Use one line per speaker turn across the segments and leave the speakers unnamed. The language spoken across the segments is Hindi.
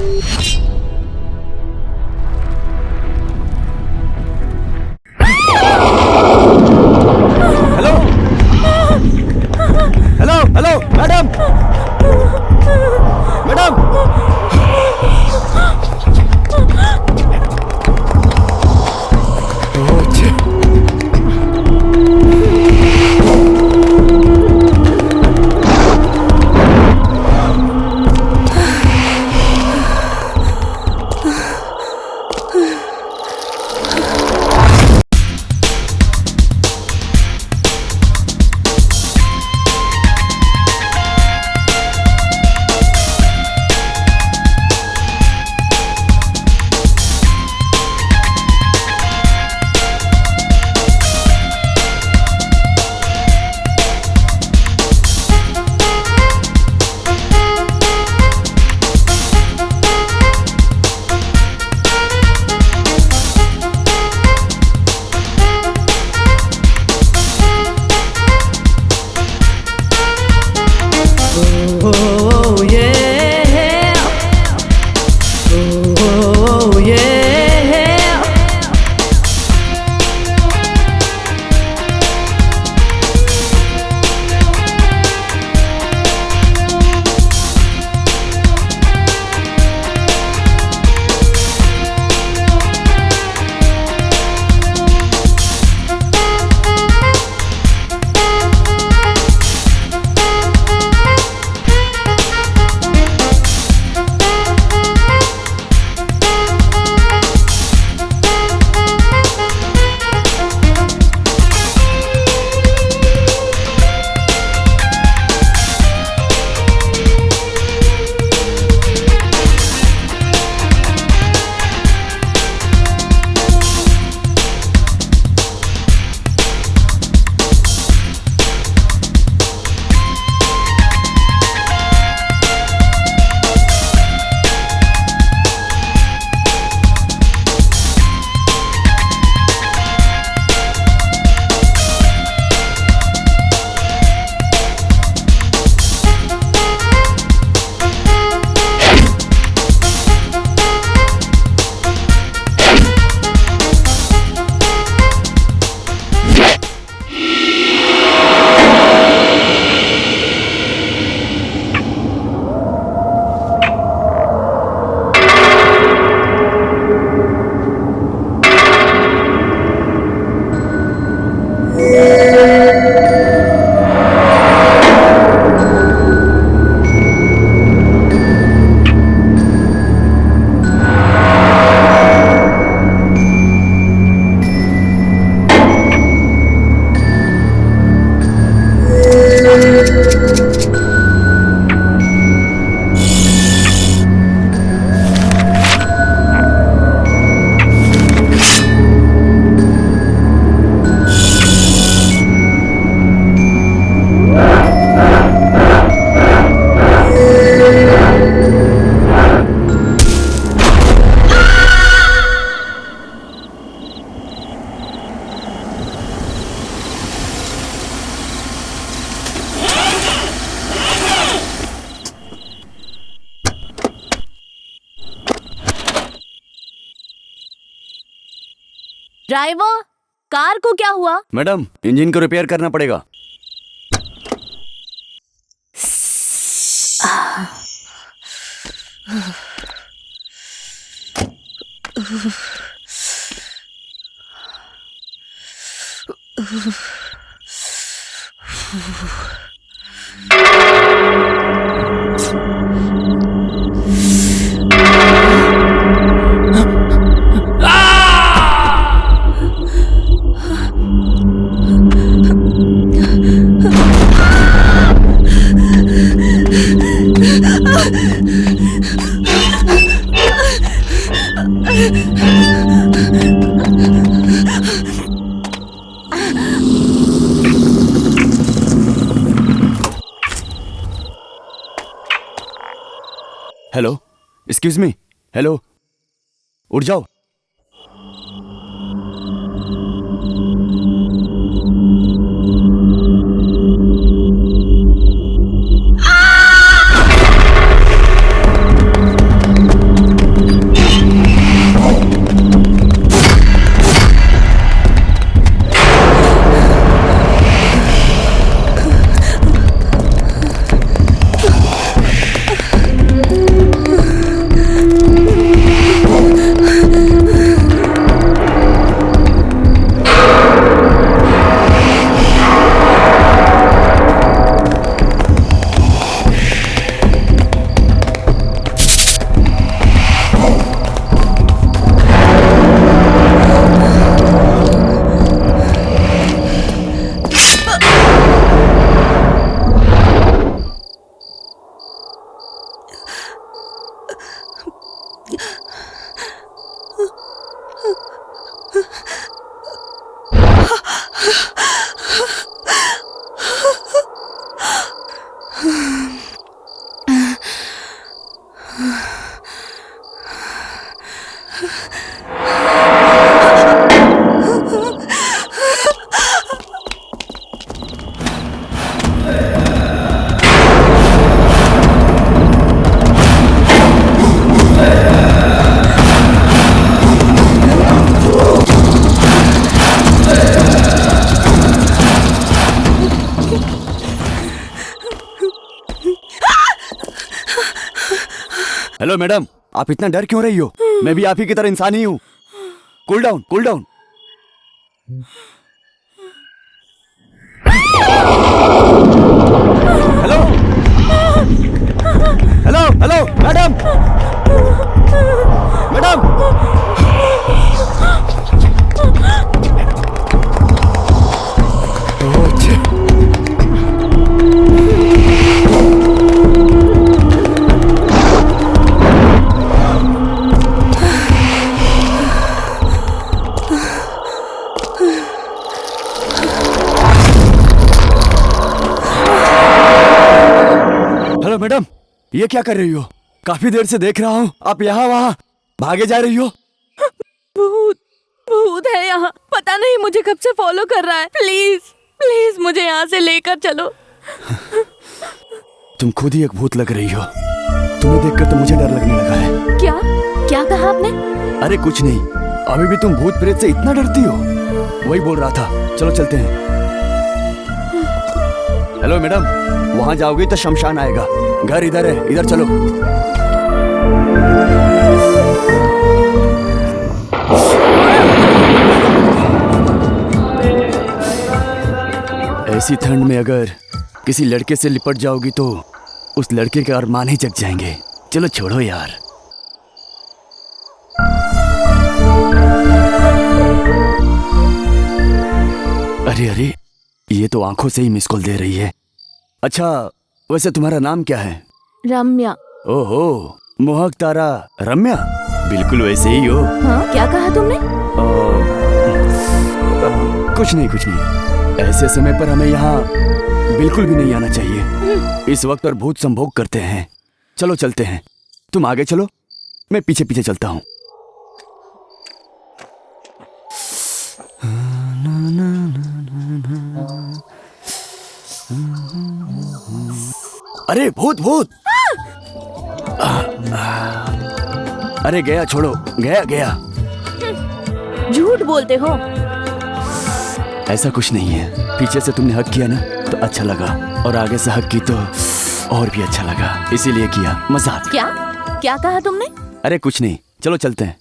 Hello hello hello madam madam
driver, car को क्या हुआ?
मैडम इंजन को रिपेयर करना पड़ेगा। हेलो, एक्सक्यूज मी, हेलो, उठ जाओ। हेलो मैडम, आप इतना डर क्यों रही हो? मैं भी आप ही की तरह इंसान ही हूँ। Cool down, cool down. Hello hello hello madam, madam. Oh, छे। हेलो मैडम, ये क्या कर रही हो? काफी देर से देख रहा हूँ आप यहाँ वहाँ भागे जा रही हो।
भूत भूत है यहाँ। पता नहीं मुझे कब से फॉलो कर रहा है। प्लीज प्लीज मुझे यहाँ से लेकर चलो।
तुम खुद ही एक भूत लग रही हो। तुम्हें देखकर तो मुझे डर लगने लगा है।
क्या क्या कहा आपने?
अरे कुछ नहीं, अभी भी तुम भूत प्रेत से इतना डरती हो? वही बोल रहा था, चलो चलते हैं। हेलो मैडम, वहाँ जाओगे तो शमशान आएगा। घर इधर है, इधर चलो। ऐसी ठंड में अगर किसी लड़के से लिपट जाओगी तो उस लड़के के अरमान ही जग जाएंगे। चलो छोड़ो यार। अरे अरे, ये तो आंखों से ही मिस कॉल दे रही है। अच्छा, वैसे तुम्हारा नाम क्या है?
रम्या।
ओहो, मोहक तारा रम्या, बिल्कुल वैसे ही हो।
हाँ, क्या कहा तुमने?
कुछ नहीं कुछ नहीं। ऐसे समय पर हमें यहाँ बिल्कुल भी नहीं आना चाहिए। इस वक्त पर भूत संभोग करते हैं। चलो चलते हैं, तुम आगे चलो, मैं पीछे पीछे चलता हूँ। अरे भूत भूत! अरे गया, छोड़ो, गया गया।
झूठ बोलते हो।
ऐसा कुछ नहीं है, पीछे से तुमने हक किया ना तो अच्छा लगा, और आगे से हक की तो और भी अच्छा लगा, इसीलिए किया। मजाक।
क्या क्या कहा तुमने?
अरे कुछ नहीं, चलो चलते हैं।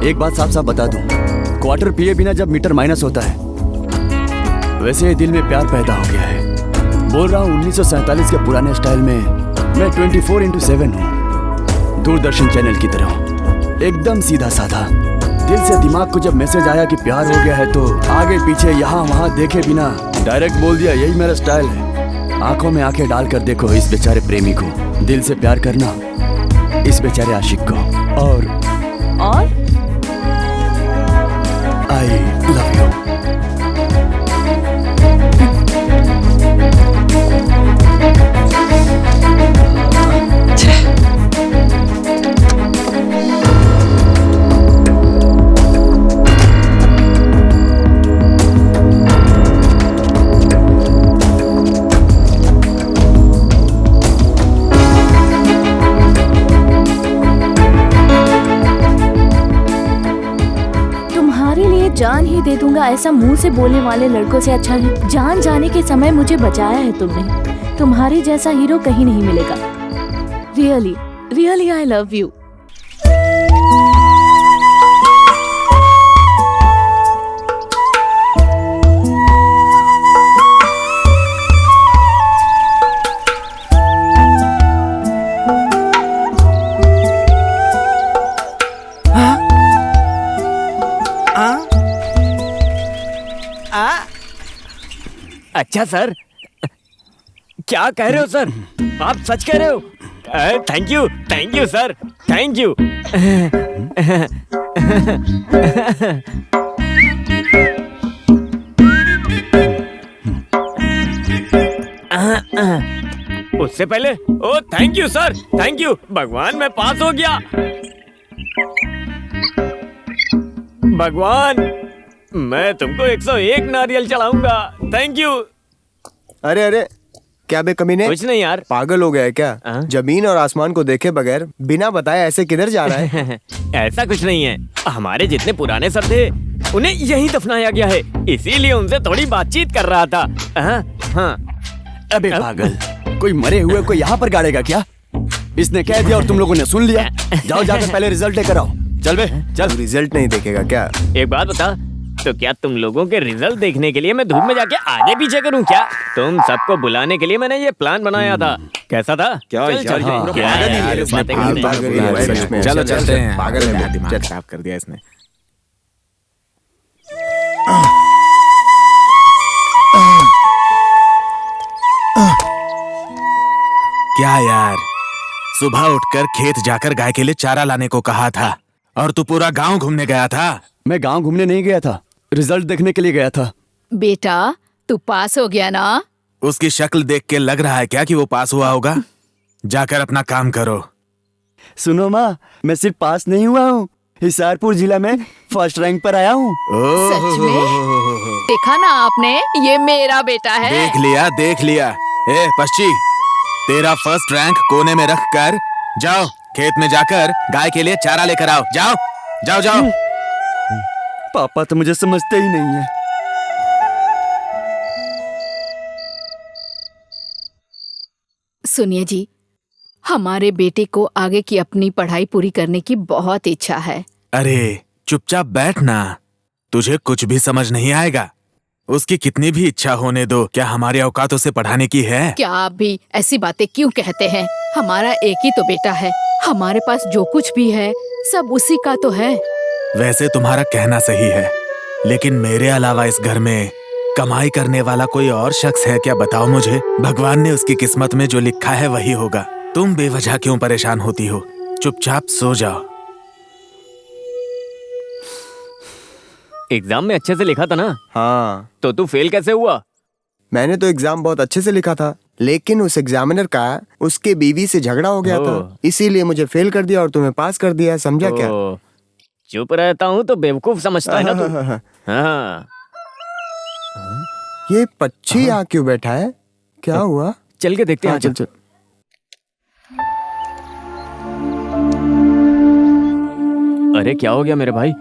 एक बात साफ साफ बता दूं, क्वार्टर पिए बिना जब मीटर माइनस होता है, वैसे दिल में प्यार पैदा हो गया है। बोल रहा हूँ 1947 के पुराने स्टाइल में मैं 24/7 हूँ, दूरदर्शन चैनल की तरह। एकदम सीधा साधा। दिल से दिमाग को जब मैसेज आया कि प्यार हो गया है तो आगे पीछे यहाँ वहाँ देखे बिना डायरेक्ट बोल दिया, यही मेरा स्टाइल है। आंखों में आंखें डालकर देखो इस बेचारे प्रेमी को, दिल से प्यार करना इस बेचारे आशिक को। और आई लव यू।
जान ही दे दूंगा ऐसा मुंह से बोलने वाले लड़कों से अच्छा है जान जाने के समय मुझे बचाया है तुमने। तुम्हारे जैसा हीरो कहीं नहीं मिलेगा। Really really I love you.
अच्छा सर, क्या कह रहे हो सर? आप सच कह रहे हो? Thank you sir, thank you. उससे पहले oh thank you sir, thank you भगवान, मैं पास हो गया। भगवान, मैं तुमको 101 नारियल चढ़ाऊंगा। Thank you.
अरे अरे, क्या बे कमीने?
कुछ नहीं यार।
पागल हो गया है क्या? जमीन और आसमान को देखे बगैर बिना बताए ऐसे किधर जा रहा है?
ऐसा कुछ नहीं है, हमारे जितने पुराने सर थे उन्हें यहीं दफनाया गया है, इसीलिए उनसे थोड़ी बातचीत कर रहा था। हाँ।
अबे पागल, कोई मरे हुए को यहाँ पर गाड़ेगा क्या? इसने कह दिया और तुम लोगों ने सुन लिया। जाओ जाकर पहले रिजल्ट लेकर आओ। चल बे चल।
रिजल्ट नहीं देखेगा क्या?
एक बात बता, तो क्या तुम लोगों के रिजल्ट देखने के लिए मैं धूप में जाके आगे पीछे करूं क्या? तुम सबको बुलाने के लिए मैंने ये प्लान बनाया था। कैसा था?
क्या
चलो चलते हैं। पागल है, दिमाग खराब कर दिया इसने। क्या यार, सुबह उठकर खेत जाकर गाय के लिए चारा लाने को कहा था और तू पूरा गांव घूमने गया था।
मैं गांव घूमने नहीं गया था, रिजल्ट देखने के लिए गया था।
बेटा, तू पास हो गया ना?
उसकी शक्ल देख के लग रहा है क्या कि वो पास हुआ होगा? जाकर अपना काम करो।
सुनो माँ, मैं सिर्फ पास नहीं हुआ हूँ, हिसारपुर जिला में फर्स्ट रैंक पर आया हूँ।
सच में? देखा ना आपने, ये मेरा बेटा है।
देख लिया। ए पश्ची, तेरा फर्स्ट रैंक कोने में रख कर जाओ, खेत में जाकर गाय के लिए चारा लेकर आओ। जाओ जाओ जाओ।
पापा तो मुझे समझते ही नहीं है।
सुनिए जी, हमारे बेटे को आगे की अपनी पढ़ाई पूरी करने की बहुत इच्छा है।
अरे चुपचाप बैठ ना, तुझे कुछ भी समझ नहीं आएगा। उसकी कितनी भी इच्छा होने दो, क्या हमारी औकात उसे पढ़ाने की है?
क्या आप भी ऐसी बातें क्यों कहते हैं? हमारा एक ही तो बेटा है, हमारे पास जो कुछ भी है सब उसी का तो है।
वैसे तुम्हारा कहना सही है, लेकिन मेरे अलावा इस घर में कमाई करने वाला कोई और शख्स है क्या? बताओ मुझे। भगवान ने उसकी किस्मत में जो लिखा है वही होगा। तुम बेवजह क्यों परेशान होती हो? चुपचाप सो जाओ।
एग्जाम में अच्छे से लिखा था ना?
हाँ।
तो तू फेल कैसे हुआ?
मैंने तो एग्जाम बहुत अच्छे से लिखा था, लेकिन उस एग्जामिनर का उसके बीवी से झगड़ा हो गया था, इसीलिए मुझे फेल कर दिया और तुम्हें पास कर दिया। समझा क्या?
चुप रहता हूँ तो बेवकूफ समझता है ना तू। हाँ।
ये पक्षी यहाँ क्यों बैठा है? क्या हुआ?
चल के देखते हैं।
चल चल।
अरे क्या हो गया मेरे भाई?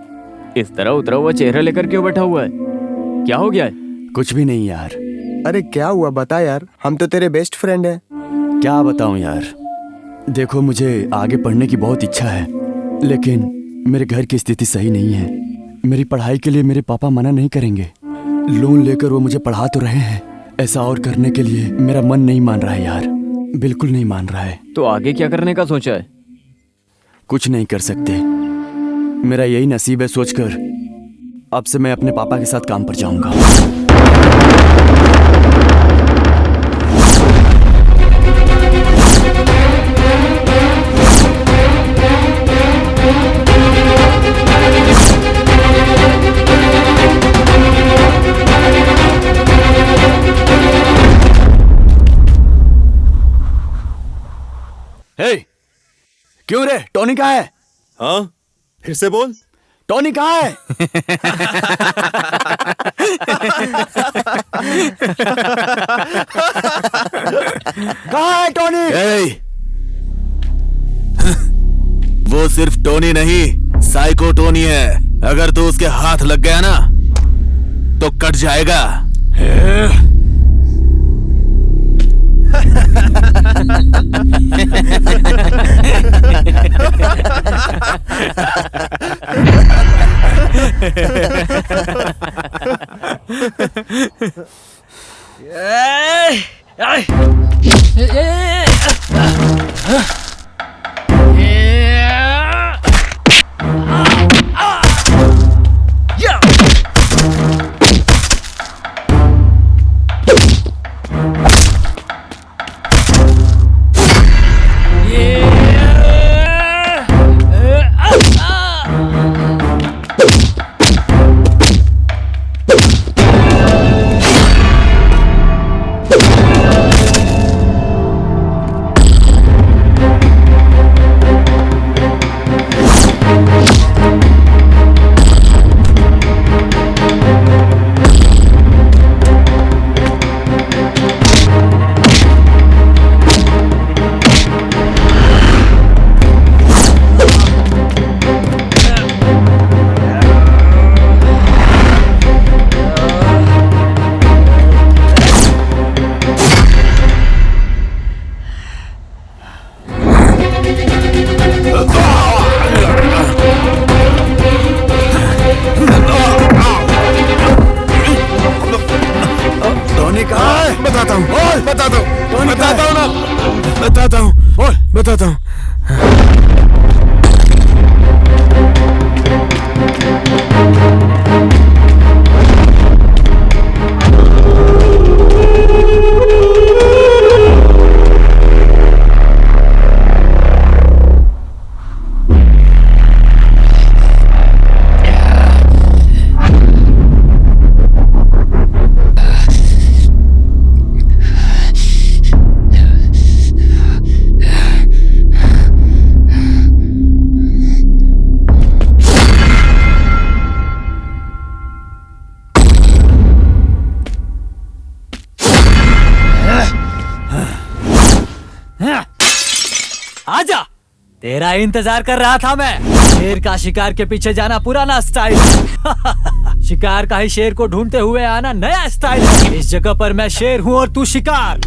इस तरह उतरा हुआ चेहरा लेकर क्यों बैठा हुआ है? क्या हो गया है?
कुछ भी नहीं यार।
अरे क्या हुआ बता यार, हम तो तेरे बेस्ट फ्रेंड हैं।
क्या बताऊं यार, देखो मुझे आगे पढ़ने की बहुत इच्छा है, लेकिन मेरे घर की स्थिति सही नहीं है। मेरी पढ़ाई के लिए मेरे पापा मना नहीं करेंगे। लोन लेकर वो मुझे पढ़ा तो रहे हैं, ऐसा और करने के लिए मेरा मन नहीं मान रहा है यार, बिल्कुल नहीं मान रहा है।
तो आगे क्या करने का सोचा है?
कुछ नहीं कर सकते, मेरा यही नसीब है सोचकर अब से मैं अपने पापा के साथ काम पर जाऊंगा। हे, क्यों रे? टोनी कहाँ है?
हाँ, फिर से बोल।
टोनी कहाँ है? कहाँ है टोनी?
वो सिर्फ टोनी नहीं, साइको टोनी है। अगर तू उसके हाथ लग गया ना तो कट जाएगा। बताता हूँ।
आजा, तेरा इंतजार कर रहा था मैं। शेर का शिकार के पीछे जाना पुराना स्टाइल शिकार का ही शेर को ढूंढते हुए आना नया स्टाइल। इस जगह पर मैं शेर हूँ और तू शिकार।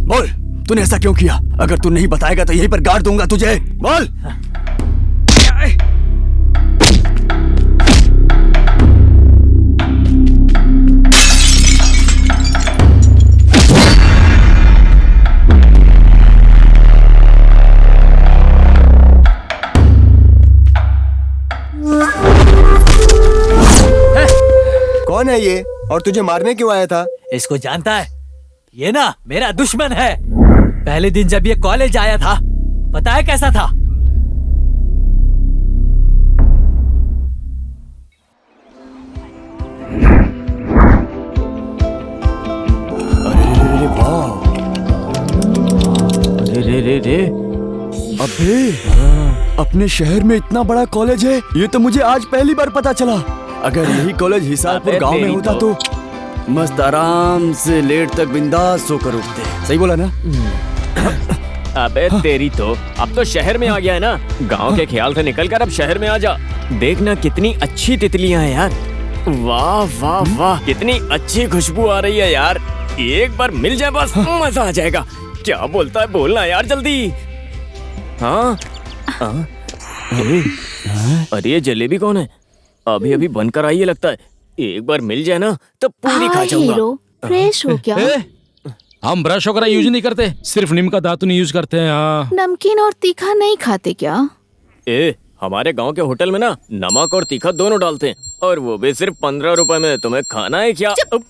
बोल, तूने ऐसा क्यों किया? अगर तू नहीं बताएगा तो यहीं पर गाड़ दूंगा तुझे। बोल।
कौन है ये और तुझे मारने क्यों आया था?
इसको जानता है? ये ना मेरा दुश्मन है। पहले दिन जब ये कॉलेज आया था, पता है कैसा था?
अरे वाह, अरे अबे, अपने शहर में इतना बड़ा कॉलेज है, ये तो मुझे आज पहली बार पता चला। अगर यही कॉलेज हिसारपुर गांव में होता तो मस्त आराम से लेट तक बिंदास सोकर उठते। सही बोला ना?
अबे तेरी तो, अब तो शहर में आ गया है ना। गांव के ख्याल से निकलकर अब शहर में आ जा। देखना कितनी अच्छी तितलियां हैं यार। वाह वाह वाह, कितनी अच्छी खुशबू आ रही है यार। एक बार मिल जाए बस, मजा आ जाएगा। क्या बोलता है, बोलना यार जल्दी। हाँ, अरे ये जलेबी कौन है? अभी अभी बनकर आई है लगता है। एक बार मिल जाए ना तब पूरी खा
हाय
जाऊंगा।
हीरो, फ्रेश हो क्या?
हम ब्रश वगैरह यूज नहीं करते, सिर्फ नीम का दातुन यूज करते हैं। हाँ।
नमकीन और तीखा नहीं खाते क्या?
हमारे गांव के होटल में ना नमक और तीखा दोनों डालते हैं, और वो भी सिर्फ 15 रुपए में। तुम्हें खाना है क्या?
तुम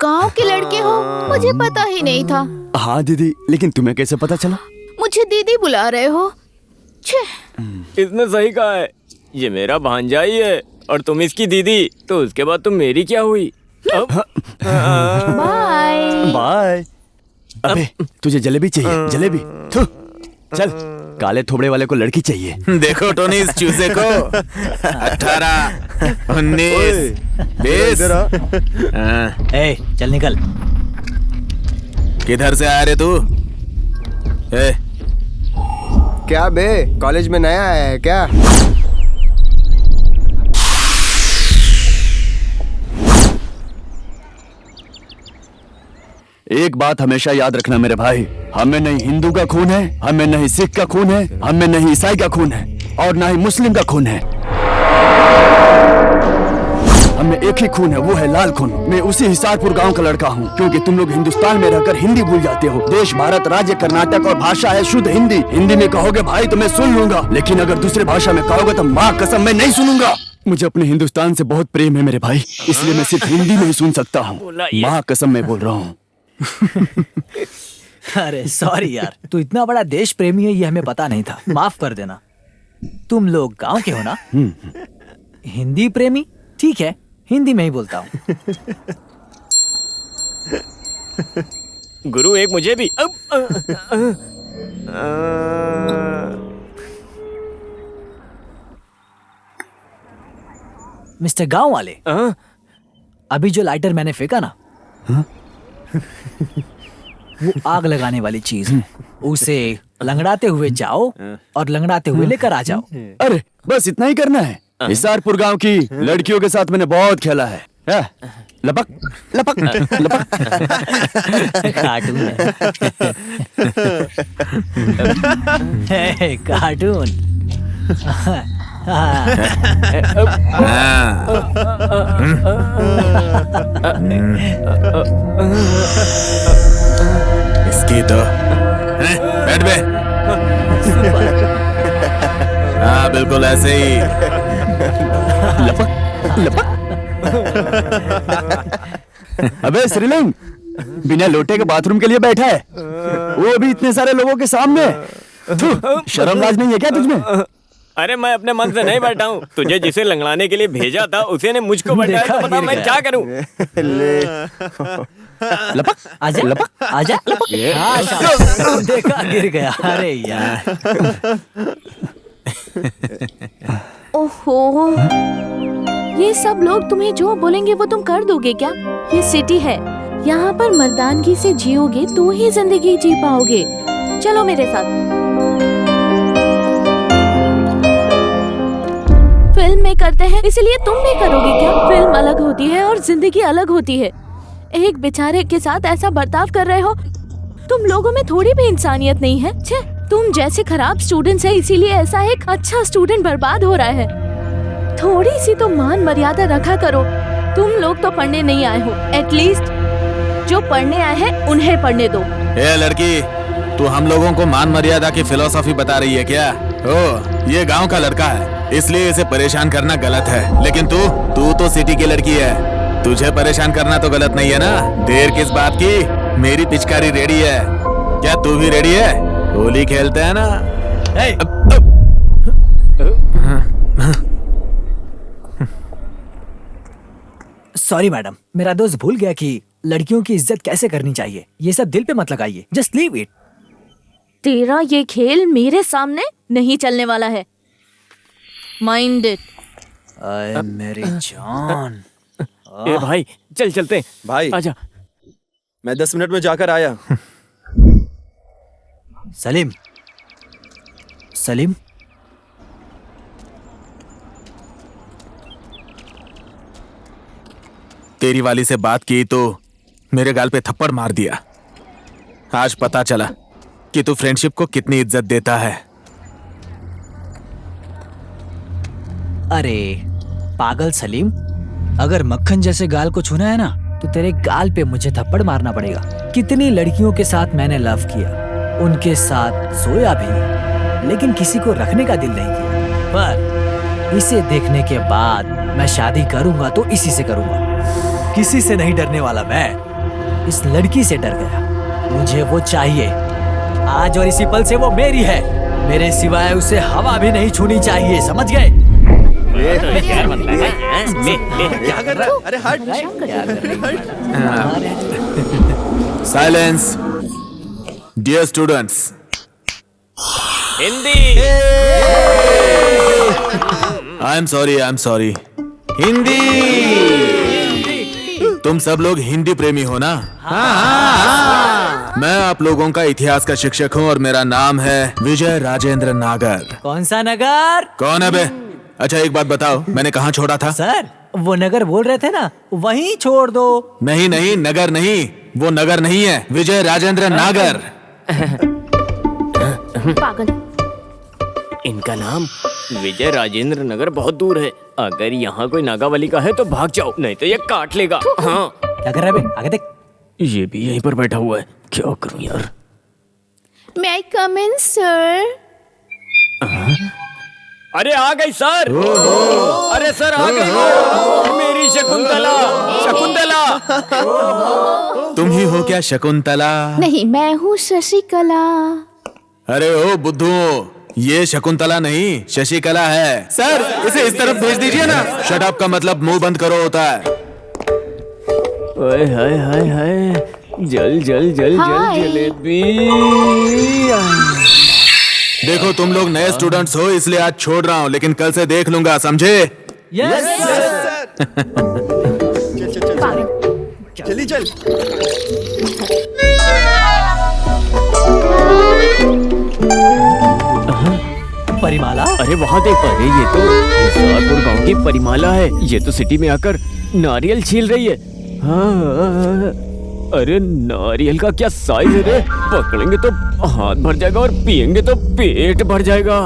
गांव के लड़के हो, मुझे पता ही नहीं था।
हाँ दीदी, लेकिन तुम्हें कैसे पता चला?
मुझे दीदी बुला रहे हो? छे।
इसने सही कहा है, ये मेरा भांजा ही है और तुम इसकी दीदी, तो उसके बाद तुम मेरी क्या हुई?
बाय।
बाय। अबे तुझे जलेबी चाहिए? जलेबी? थू, चल, काले थोबड़े वाले को लड़की चाहिए।
देखो टोनी इस चूजे को। 18, 19, 20।
ए, चल निकल।
किधर से आया रे तू?
क्या बे, कॉलेज में नया आया है क्या?
एक बात हमेशा याद रखना मेरे भाई, हमें नहीं हिंदू का खून है, हमें नहीं सिख का खून है, हमें नहीं ईसाई का खून है, और ना ही मुस्लिम का खून है। हमें एक ही खून है, वो है लाल खून। मैं उसी हिसारपुर गांव का लड़का हूँ। क्योंकि तुम लोग हिंदुस्तान में रहकर हिंदी भूल जाते हो। देश भारत, राज्य कर्नाटक और भाषा है शुद्ध हिंदी। हिंदी में कहोगे भाई तो मैं सुन लूंगा, लेकिन अगर दूसरे भाषा में कहोगे तो माँ कसम मैं नहीं सुनूंगा। मुझे अपने हिंदुस्तान से बहुत प्रेम है मेरे भाई, इसलिए मैं सिर्फ हिंदी में ही सुन सकता हूँ। माँ कसम मैं बोल रहा हूँ।
अरे सॉरी यार, तू इतना बड़ा देश प्रेमी है ये हमें पता नहीं था, माफ कर देना। तुम लोग गांव के हो ना? हिंदी प्रेमी? ठीक है, हिंदी में ही बोलता हूँ।
गुरु एक मुझे भी।
मिस्टर गांव वाले, अभी जो लाइटर मैंने फेंका ना, वो आग लगाने वाली चीज है। उसे लंगड़ाते हुए जाओ और लंगड़ाते हुए लेकर आ जाओ।
अरे बस इतना ही करना है। हिसारपुर गांव की लड़कियों के साथ मैंने बहुत खेला है। लपक लपक लपक।
कार्टून है। कार्टून।
इसकी तो बैठ बे। हाँ बिल्कुल ऐसे ही।
लपक लपक। अबे श्रीलिंग, बिना लोटे के बाथरूम के लिए बैठा है, वो भी इतने सारे लोगों के सामने। शर्म लाज नहीं है क्या तुझमें?
अरे मैं अपने मन से नहीं बैठा हूँ। तुझे जिसे लंगड़ाने के लिए भेजा था उसे ने मुझको बैठाया, तो बता मैं क्या करूँ?
लपक
आजा
लपक
आजा लपक। हाँ, शाबाश। देखा गिर गया। अरे यार।
ओहो, ये सब लोग तुम्हें जो बोलेंगे वो तुम कर दोगे क्या? ये सिटी है, यहाँ पर मर्दानगी से जियोगे तो ही जिंदगी जी पाओगे। चलो मेरे साथ। फिल्म में करते हैं, इसलिए तुम भी करोगे क्या? फिल्म अलग होती है और जिंदगी अलग होती है। एक बेचारे के साथ ऐसा बर्ताव कर रहे हो, तुम लोगों में थोड़ी भी इंसानियत नहीं है। छे, तुम जैसे खराब स्टूडेंट्स हैं, इसीलिए ऐसा एक अच्छा स्टूडेंट बर्बाद हो रहा है। थोड़ी सी तो मान मर्यादा रखा करो। तुम लोग तो पढ़ने नहीं आए हो, एटलीस्ट जो पढ़ने आए हैं उन्हें पढ़ने दो।
ए लड़की, तू हम लोगों को मान मर्यादा की फिलोसॉफी बता रही है क्या? ओ, ये गांव का लड़का है, इसलिए इसे परेशान करना गलत है। लेकिन तू तो सिटी की लड़की है, तुझे परेशान करना तो गलत नहीं है ना? देर किस बात की? मेरी पिचकारी रेडी है, क्या तू भी रेडी है? होली खेलते हैं ना?
सॉरी मैडम, मेरा दोस्त भूल गया कि लड़कियों की इज्जत कैसे करनी चाहिए। ये सब दिल पे मत लगाइए, जस्ट लीव इट।
तेरा ये खेल मेरे सामने नहीं चलने वाला है। Mind it.
अरे मेरी जान।
ए भाई चल चलते हैं।
भाई
आजा।
मैं 10 मिनट में जाकर आया।
सलीम, सलीम,
तेरी वाली से बात की तो मेरे गाल पे थप्पड़ मार दिया। आज पता चला कि तू फ्रेंडशिप को कितनी इज्जत देता है।
अरे पागल सलीम, अगर मक्खन जैसे गाल को छूना है ना तो तेरे गाल पे मुझे थप्पड़ मारना पड़ेगा। कितनी लड़कियों के साथ मैंने लव किया, उनके साथ सोया भी, लेकिन किसी को रखने का दिल नहीं किया। पर इसे देखने के बाद मैं शादी करूंगा तो इसी से करूंगा। किसी से नहीं डरने वाला मैं इस लड़की से डर गया। मुझे वो चाहिए आज और इसी पल से वो मेरी है। मेरे सिवाय उसे हवा भी नहीं छूनी चाहिए, समझ गए?
क्या कर रहा है? अरे हट।
Silence dear students.
Hindi.
I am sorry Hindi. तुम सब लोग हिंदी प्रेमी हो ना? मैं आप लोगों का इतिहास का शिक्षक हूँ और मेरा नाम है विजय राजेंद्र नागर।
कौन सा नगर?
कौन है बे? अच्छा एक बात बताओ, मैंने कहाँ छोड़ा था?
सर वो नगर बोल रहे थे ना, वहीं छोड़ दो।
नहीं नगर नहीं, वो नगर नहीं है, विजय राजेंद्र नागर।
पागल।
इनका नाम विजय राजेंद्र नगर बहुत दूर है। अगर यहाँ कोई नागावली का है तो भाग जाओ, नहीं तो ये काट लेगा। हाँ
क्या कर रहा है बे? आगे देख।
ये भी यहीं पर बैठा हुआ है, क्या करूं यार।
May I come in, sir?
अरे आ गई सर। अरे सर आ गई मेरी शकुंतला।
तुम ही हो क्या शकुंतला?
नहीं, मैं हूँ शशिकला।
अरे ओ बुद्धू, ये शकुंतला नहीं शशिकला है। सर इसे इस तरफ भेज दीजिए ना। शट अप का मतलब मुंह बंद करो होता है।
ओए हाय हाय हाय, जल
हाय।
जलेबी।
देखो तुम लोग नए स्टूडेंट्स हो इसलिए आज छोड़ रहा हूँ, लेकिन कल से देख लूंगा, समझे?
यस
चल।
परिमाला।
अरे वहाँ देख, अरे ये तो हिसारपुर गांव की परिमाला है। ये तो सिटी में आकर नारियल छील रही है। हाँ, अरे नारियल का क्या साइज है रे, पकड़ेंगे तो हाथ भर जाएगा और पिएंगे तो पेट भर जाएगा।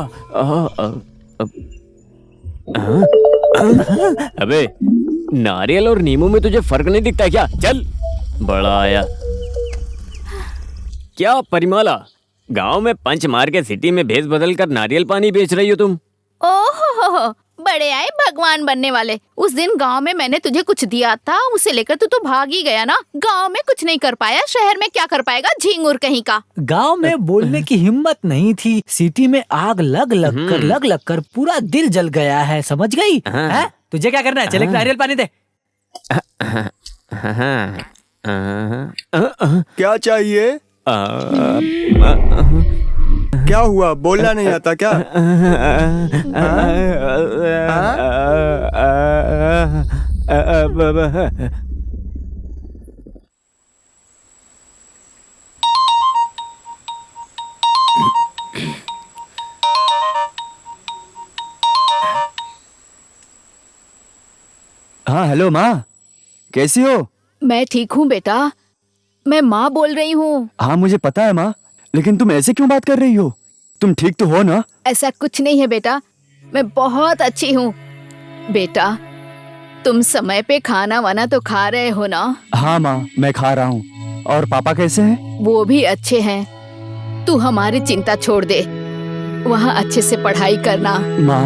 अबे नारियल और नींबू में तुझे फर्क नहीं दिखता क्या? चल, बड़ा आया। क्या परिमाला, गांव में पंच मार के सिटी में भेस बदल कर नारियल पानी बेच रही हो तुम?
ओहो, बड़े आए भगवान बनने वाले। उस दिन गांव में मैंने तुझे कुछ दिया था, उसे लेकर तू तो भाग ही गया ना। गांव में कुछ नहीं कर पाया, शहर में क्या कर पाएगा, झिंगुर कहीं का।
गांव में बोलने की हिम्मत नहीं थी, सिटी में आग लग लग कर पूरा दिल जल गया है, समझ गई? हैं? तुझे क्या करना है? चल एक नारियल पानी दे।
क्या चाहिए? क्या हुआ, बोलना नहीं आता क्या?
हाँ हेलो माँ, कैसी हो?
मैं ठीक हूँ बेटा, मैं माँ बोल रही हूँ।
हाँ मुझे पता है माँ, लेकिन तुम ऐसे क्यों बात कर रही हो? तुम ठीक तो हो ना?
ऐसा कुछ नहीं है बेटा, मैं बहुत अच्छी हूँ। बेटा तुम समय पे खाना वाना तो खा रहे हो ना?
हाँ माँ मैं खा रहा हूँ। और पापा कैसे हैं?
वो भी अच्छे हैं। तू हमारी चिंता छोड़ दे, वहाँ अच्छे से पढ़ाई करना।
माँ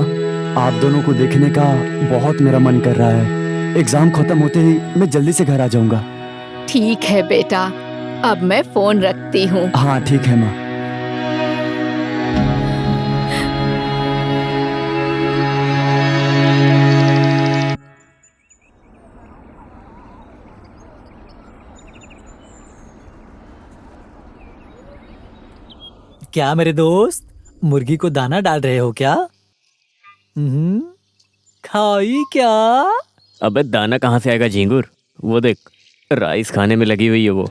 आप दोनों को देखने का बहुत मेरा मन कर रहा है। एग्जाम खत्म होते ही मैं जल्दी से घर आ जाऊंगा।
ठीक है बेटा, अब मैं फोन रखती हूँ।
हाँ ठीक है माँ।
क्या मेरे दोस्त, मुर्गी को दाना डाल रहे हो क्या? खाई क्या?
अबे दाना कहाँ से आएगा झिंगुर, वो देख राइस खाने में लगी हुई है वो।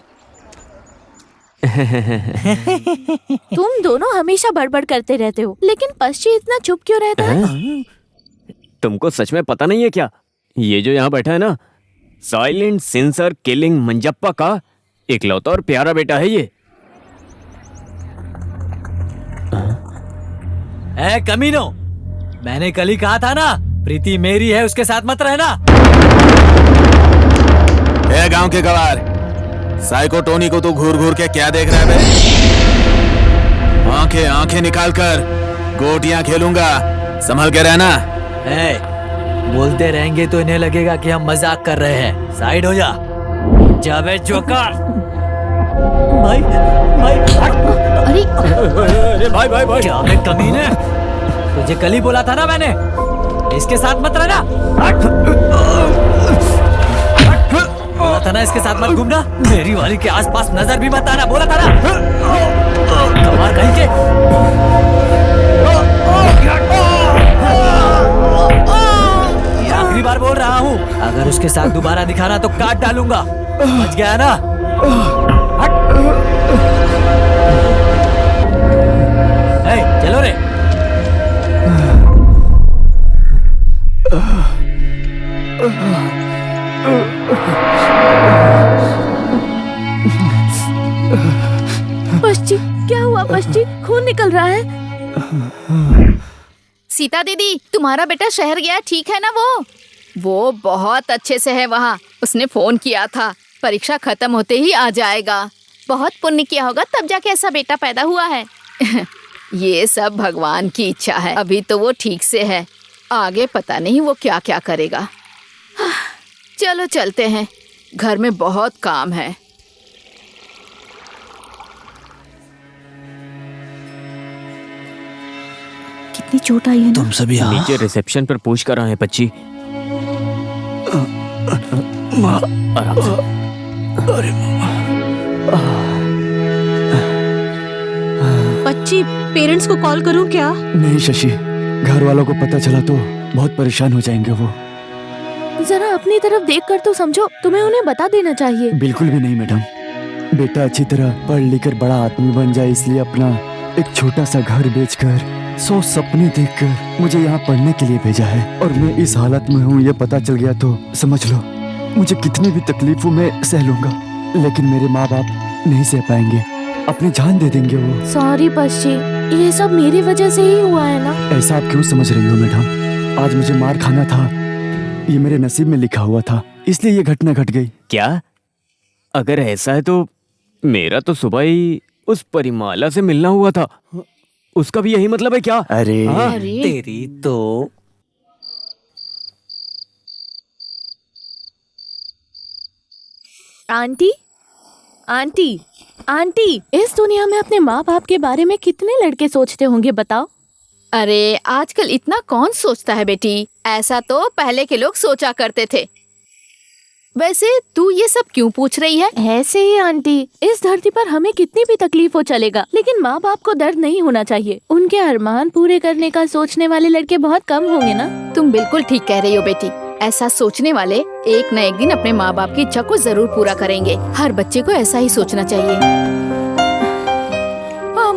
तुम दोनों हमेशा बड़बड़ करते रहते हो, लेकिन पश्चिम इतना चुप क्यों रहता है?
तुमको सच में पता नहीं है क्या? ये जो यहाँ बैठा है ना, साइलेंट सिंसर किलिंग मंजप्पा का इकलौता और प्यारा बेटा है ये।
ए कमीनो, मैंने कल ही कहा था ना प्रीति मेरी है, उसके साथ मत रहना।
ए गांव के गवार, साइको टोनी को तू घूर घूर के क्या देख रहा है बे? आंखें आंखें निकाल कर गोटियां खेलूंगा, संभल के रहना।
बोलते रहेंगे तो इन्हें लगेगा कि हम मजाक कर रहे हैं। साइड हो जा। जावेद जोकर। भाई भाई
अरे
भाई
जावेद कमीने, तुझे कल ही बोला था ना मैंने, इसके साथ मत रहना। बोला था ना इसके साथ मत घूमना, मेरी वाली के आसपास नजर भी मत आना, बोला था ना। कमाल कहीं के। ये आखिरी बार बोल रहा हूँ, अगर उसके साथ दोबारा दिखाना तो काट डालूंगा, समझ गया ना? चलो रे।
पश्ची, क्या हुआ पश्ची? खून निकल रहा है।
सीता दीदी, तुम्हारा बेटा शहर गया, ठीक है ना? वो बहुत अच्छे से है वहाँ। उसने फोन किया था, परीक्षा खत्म होते ही आ जाएगा। बहुत पुण्य किया होगा तब जाके ऐसा बेटा पैदा हुआ है। ये सब भगवान की इच्छा है। अभी तो वो ठीक से है, आगे पता नहीं वो क्या क्या करेगा। चलो चलते हैं, घर में बहुत काम है।
कितनी चोट आई है ना?
तुम सभी
नीचे रिसेप्शन पर पूछ कर आए बच्ची। आराम से।
अरे
बच्ची, पेरेंट्स को कॉल करूं क्या?
नहीं शशि, घर वालों को पता चला तो बहुत परेशान हो जाएंगे वो।
जरा अपनी तरफ देखकर तो समझो, तुम्हें उन्हें बता देना चाहिए।
बिल्कुल भी नहीं मैडम, बेटा अच्छी तरह पढ़ लिख कर बड़ा आदमी बन जाए, इसलिए अपना एक छोटा सा घर बेचकर 100 सपने देखकर मुझे यहाँ पढ़ने के लिए भेजा है। और मैं इस हालत में हूँ, ये पता चल गया तो समझ लो मुझे कितनी भी तकलीफों में सह लूंगा, लेकिन मेरे माँ बाप नहीं सह पाएंगे, अपनी जान दे देंगे वो।
सॉरी पश्ची, ये सब मेरी वजह से ही हुआ है ना।
ऐसा आप क्यों समझ रही हो मैडम? आज मुझे मार खाना था, ये मेरे नसीब में लिखा हुआ था, इसलिए ये घटना घट गई।
क्या? अगर ऐसा है तो मेरा तो सुबह ही उस परिमाला से मिलना हुआ था, उसका भी यही मतलब है क्या?
अरे
तेरी तो।
आंटी, आंटी, आंटी, इस दुनिया में अपने माँ बाप के बारे में कितने लड़के सोचते होंगे बताओ?
अरे आजकल इतना कौन सोचता है बेटी, ऐसा तो पहले के लोग सोचा करते थे। वैसे तू ये सब क्यों पूछ रही है?
ऐसे ही आंटी, इस धरती पर हमें कितनी भी तकलीफ हो चलेगा, लेकिन माँ बाप को दर्द नहीं होना चाहिए। उनके अरमान पूरे करने का सोचने वाले लड़के बहुत कम होंगे ना।
तुम बिल्कुल ठीक कह रही हो बेटी, ऐसा सोचने वाले एक न एक दिन अपने माँ बाप की इच्छा को जरूर पूरा करेंगे। हर बच्चे को ऐसा ही सोचना चाहिए।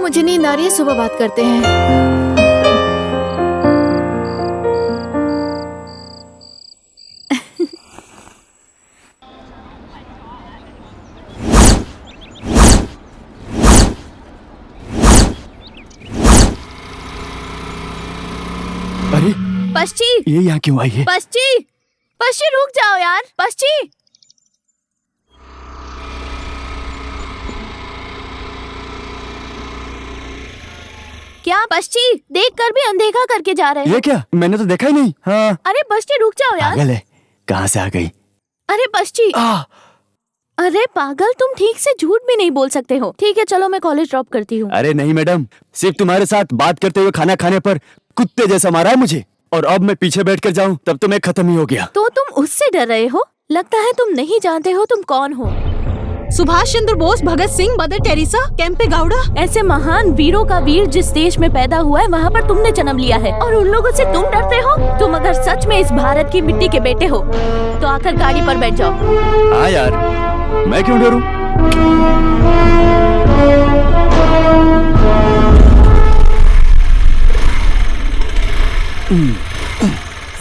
मुझे नींद आ रही है, सुबह बात करते हैं।
अरे
पश्ची,
ये यहाँ क्यों आई है?
पश्ची, पश्ची रुक जाओ यार, पश्ची। क्या पश्ची, देख कर भी अनदेखा करके जा रहे हो?
ये क्या? मैंने तो देखा ही नहीं। हाँ।
अरे पश्ची रुक जाओ यार।
पागल है, कहाँ से आ गई?
अरे पश्ची, अरे पागल, तुम ठीक से झूठ भी नहीं बोल सकते हो। ठीक है चलो, मैं कॉलेज ड्रॉप करती हूँ।
अरे नहीं मैडम, सिर्फ तुम्हारे साथ बात करते हुए खाना खाने पर कुत्ते जैसा मारा है मुझे, और अब मैं पीछे बैठकर जाऊं तब तो मैं खत्म ही हो गया।
तो तुम उससे डर रहे हो? लगता है तुम नहीं जानते हो तुम कौन हो।
सुभाष चंद्र बोस, भगत सिंह, मदर टेरेसा, केम्पे गौड़ा,
ऐसे महान वीरों का वीर जिस देश में पैदा हुआ है वहाँ पर तुमने जन्म लिया है, और उन लोगों से तुम डरते हो? तुम अगर सच में इस भारत की मिट्टी के बेटे हो तो आकर गाड़ी पर बैठ जाओ।
हाँ यार, मैं क्यों डरूं?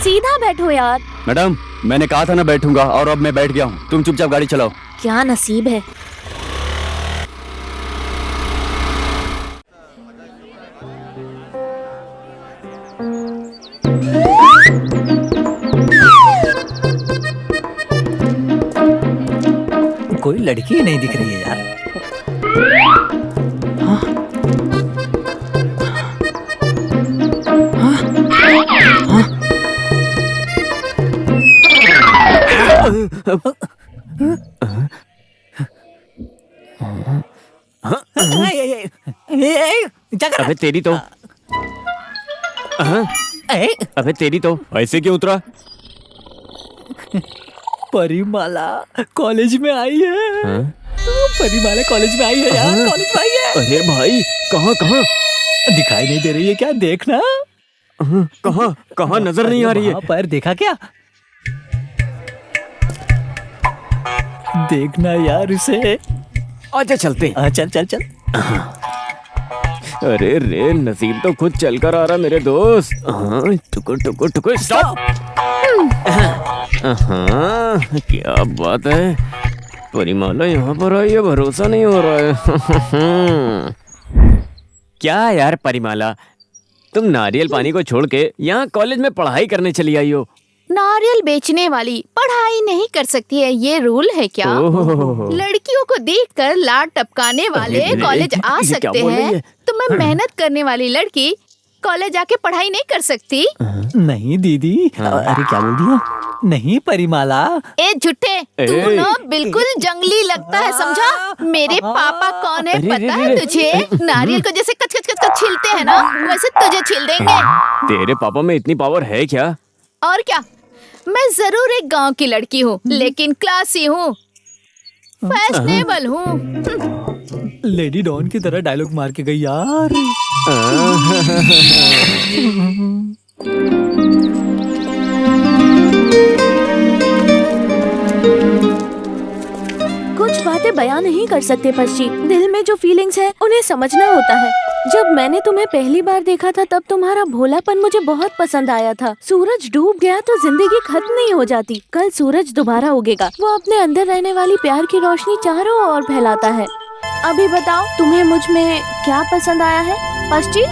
सीधा बैठो यार।
मैडम, मैंने कहा था ना बैठूंगा, और अब मैं बैठ गया हूँ। तुम चुपचाप गाड़ी चलाओ।
क्या नसीब है।
लड़की ही नहीं दिख रही है यार।
अबे तेरी तो अबे तेरी तो ऐसे क्यों उतरा?
परिमाला कॉलेज में आई है। परिमाला कॉलेज में आई है यार, कॉलेज में आई है।
अरे भाई कहाँ कहाँ
दिखाई नहीं दे रही है क्या? देखना।
कहाँ कहाँ नजर नहीं आ रही है।
पर देखा क्या? देखना यार उसे।
आजा चलते।
चल चल चल।
अरे रे नसीब तो खुद चल कर आ रहा मेरे दोस्त। टुकुर टुकुर टुकुर स्टॉप। क्या बात है, परिमाला यहाँ पर आई है, भरोसा नहीं हो रहा है। क्या यार परिमाला, तुम नारियल पानी को छोड़ के यहाँ कॉलेज में पढ़ाई करने चली आई हो?
नारियल बेचने वाली पढ़ाई नहीं कर सकती है, ये रूल है क्या? लड़कियों को देखकर लाड टपकाने वाले कॉलेज आ
ये क्या
सकते
बोल रही
हैं,
है?
तो मैं मेहनत करने वाली लड़की कॉलेज आके पढ़ाई नहीं कर सकती?
नहीं दीदी। अरे क्या बोल दिया? नहीं परिमाला।
ए झूठे, तू ना बिल्कुल जंगली लगता है, समझा? मेरे पापा कौन है पता है तुझे? नारियल को जैसे कच कच कच कच छीलते हैं ना, वैसे तुझे छील देंगे।
तेरे पापा में इतनी पावर है क्या?
और क्या, मैं जरूर एक गांव की लड़की हूँ, लेकिन क्लासी हूँ, फैशनेबल हूँ।
लेडी डॉन की तरह डायलॉग मार के गई यार।
कुछ बातें बयां नहीं कर सकते पक्षी। दिल में जो फीलिंग्स है उन्हें समझना होता है। जब मैंने तुम्हें पहली बार देखा था तब तुम्हारा भोलापन मुझे बहुत पसंद आया था। सूरज डूब गया तो जिंदगी खत्म नहीं हो जाती, कल सूरज दोबारा उगेगा। वो अपने अंदर रहने वाली प्यार की रोशनी चारों ओर फैलाता है। अभी बताओ तुम्हें मुझ में क्या पसंद आया है पक्षी?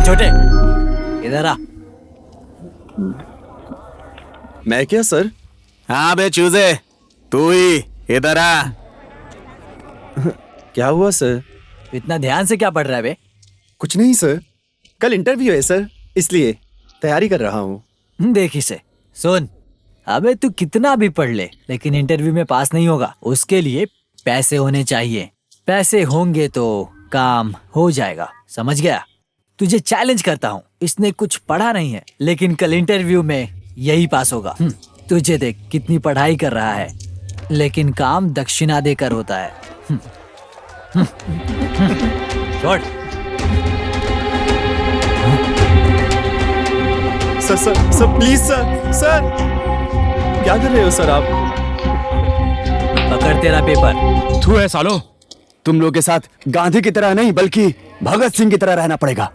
छोटे इधर आ।
मैं क्या सर?
हाँ बे चूजे, तू ही इधर आ।
क्या हुआ सर?
इतना ध्यान से क्या पढ़ रहा है बे?
कुछ नहीं सर, कल इंटरव्यू है सर, इसलिए तैयारी कर रहा हूँ।
देख इसे, सुन। अबे तू कितना भी पढ़ ले, लेकिन इंटरव्यू में पास नहीं होगा। उसके लिए पैसे होने चाहिए। पैसे होंगे तो काम हो जाएगा, समझ गया? तुझे चैलेंज करता हूँ। इसने कुछ पढ़ा नहीं है, लेकिन कल इंटरव्यू में यही पास होगा। तुझे देख कितनी पढ़ाई कर रहा है, लेकिन काम दक्षिणा देकर होता है। छोड़।
सर प्लीज सर क्या कर रहे हो सर आप?
पकड़ तेरा पेपर।
तू है सालो, तुम लोग के साथ गांधी की तरह नहीं बल्कि भगत सिंह की तरह रहना पड़ेगा।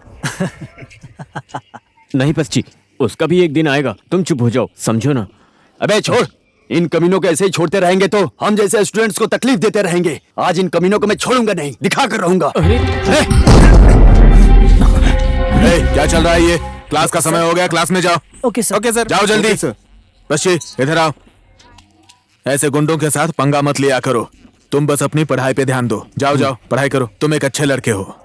नहीं पक्षी, उसका भी एक दिन आएगा, तुम चुप हो जाओ, समझो ना।
अबे छोड़, इन कमीनों को ऐसे ही छोड़ते रहेंगे तो हम जैसे स्टूडेंट्स को तकलीफ देते रहेंगे। आज इन कमीनों को मैं छोड़ूंगा नहीं, दिखा कर रहूंगा।
क्या चल रहा है ये? क्लास का समय हो गया, क्लास में जाओ।
Okay sir.
ओके सर, जाओ जल्दी। बच्चे इधर आओ। ऐसे गुंडों के साथ पंगा मत लिया करो। तुम बस अपनी पढ़ाई पे ध्यान दो। जाओ जाओ पढ़ाई करो, तुम एक अच्छे लड़के हो।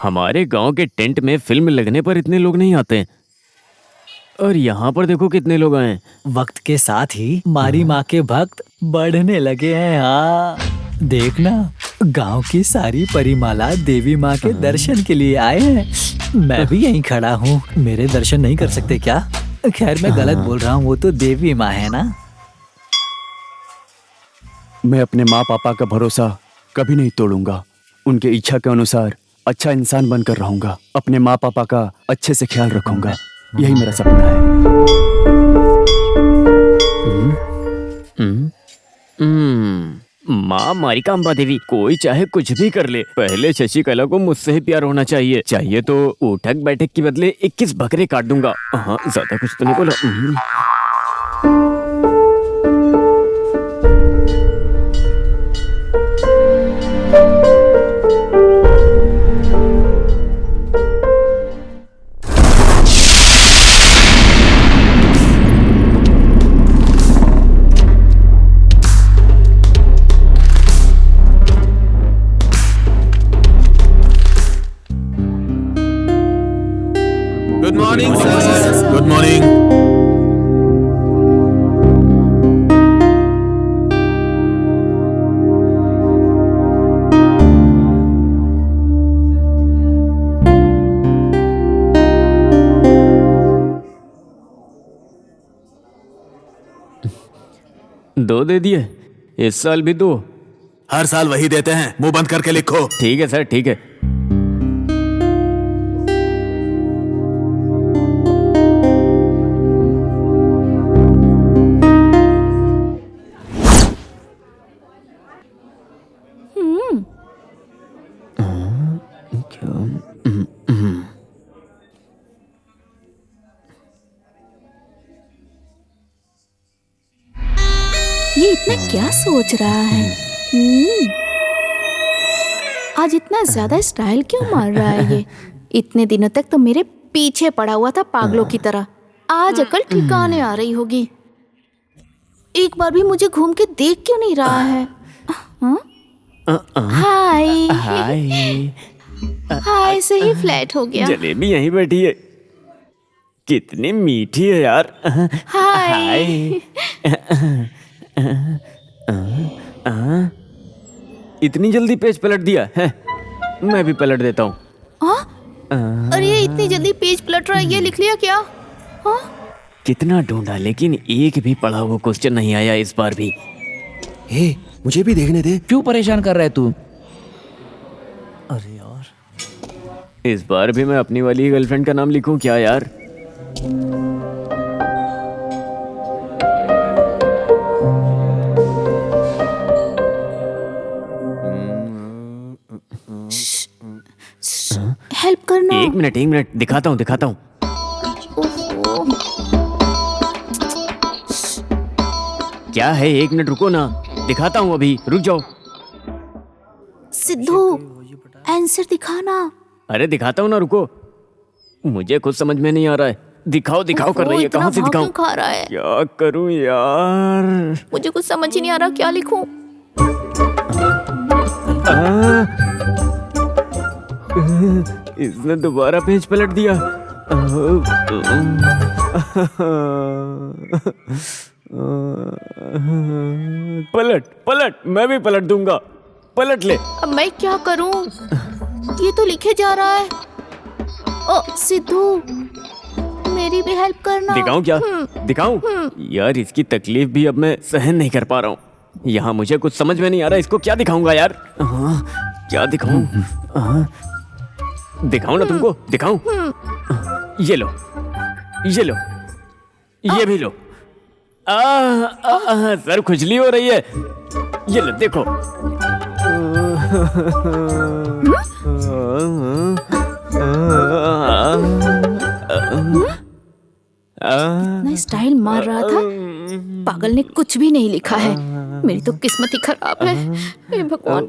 हमारे गांव के टेंट में फिल्म लगने पर इतने लोग नहीं आते, और यहाँ पर देखो कितने लोग आए।
वक्त के साथ ही मारी माँ के भक्त बढ़ने लगे हैं। हाँ देखना, गांव की सारी परिमाला देवी माँ के दर्शन के लिए आए हैं। मैं भी यहीं खड़ा हूँ, मेरे दर्शन नहीं कर सकते क्या? खैर मैं गलत बोल रहा हूँ, वो तो देवी माँ है ना।
मैं अपने माँ पापा का भरोसा कभी नहीं तोड़ूंगा। उनके इच्छा के अनुसार अच्छा इंसान बनकर रहूंगा। अपने माँ पापा का अच्छे से ख्याल रखूंगा, यही मेरा सपना है।
माँ मारिका अम्बा देवी, कोई चाहे कुछ भी कर ले, पहले शशिकला को मुझसे ही प्यार होना चाहिए। चाहिए तो उठक बैठक के बदले 21 बकरे काट दूंगा। हाँ, ज्यादा कुछ तो नहीं बोला।
Good morning sir. Good morning.
दो दे दिए, इस साल भी 2।
हर साल वही देते हैं, मुंह बंद करके लिखो।
ठीक है सर, ठीक है।
ये इतना क्या सोच रहा है? आज इतना ज्यादा स्टाइल क्यों मार रहा है ये? इतने दिनों तक तो मेरे पीछे पड़ा हुआ था पागलों की तरह। आज अकल ठिकाने आ रही होगी। एक बार भी मुझे घूम के देख क्यों नहीं रहा है? हाय
हाय।
हाय से ही फ्लैट हो गया।
जलेबी यहीं बैठी है, कितनी मीठी है यार।
हाय।
इतनी जल्दी पेज पलट दिया है? मैं भी पलट देता हूँ।
अरे ये इतनी जल्दी पेज पलट रहा है, ये लिख लिया क्या?
कितना ढूंढा लेकिन एक भी पढ़ा हुआ क्वेश्चन नहीं आया इस बार भी।
हे, मुझे भी देखने दे।
क्यों परेशान कर रहा है तू?
अरे यार, इस बार भी मैं अपनी वाली गर्लफ्रेंड का नाम लिखूं क्या यार?
हेल्प करना।
एक मिनट, दिखाता हूँ। क्या है, 1 मिनट रुको ना, दिखाता हूँ अभी, रुक जाओ।
सिद्धू, आंसर दिखाना।
अरे दिखाता हूँ ना, रुको। मुझे कुछ समझ में नहीं आ रहा है। दिखाओ कर रही है, कहाँ से दिखाऊं?
खा रहा है।
क्या करूं यार?
मुझे कुछ समझ ही नहीं आ रहा, क्या लिखूं?
इसने दोबारा पेज पलट दिया। पलट, मैं भी पलट दूंगा। पलट ले।
अब मैं क्या करूं? ये तो लिखे जा रहा है। ओ सिद्धू, मेरी भी हेल्प करना।
दिखाऊं क्या? दिखाऊं? यार इसकी तकलीफ भी अब मैं सहन नहीं कर पा रहा हूँ। यहाँ मुझे कुछ समझ में नहीं आ रहा, इसको क्या दिखाऊंगा यार? क्या दिखाऊं? दिखाऊं ना तुमको? दिखाऊं? ये लो, ये भी लो। सर खुजली हो रही है। ये लो देखो।
इतना स्टाइल मार रहा था, पागल ने कुछ भी नहीं लिखा है। मेरी तो किस्मत ही खराब है। हे भगवान,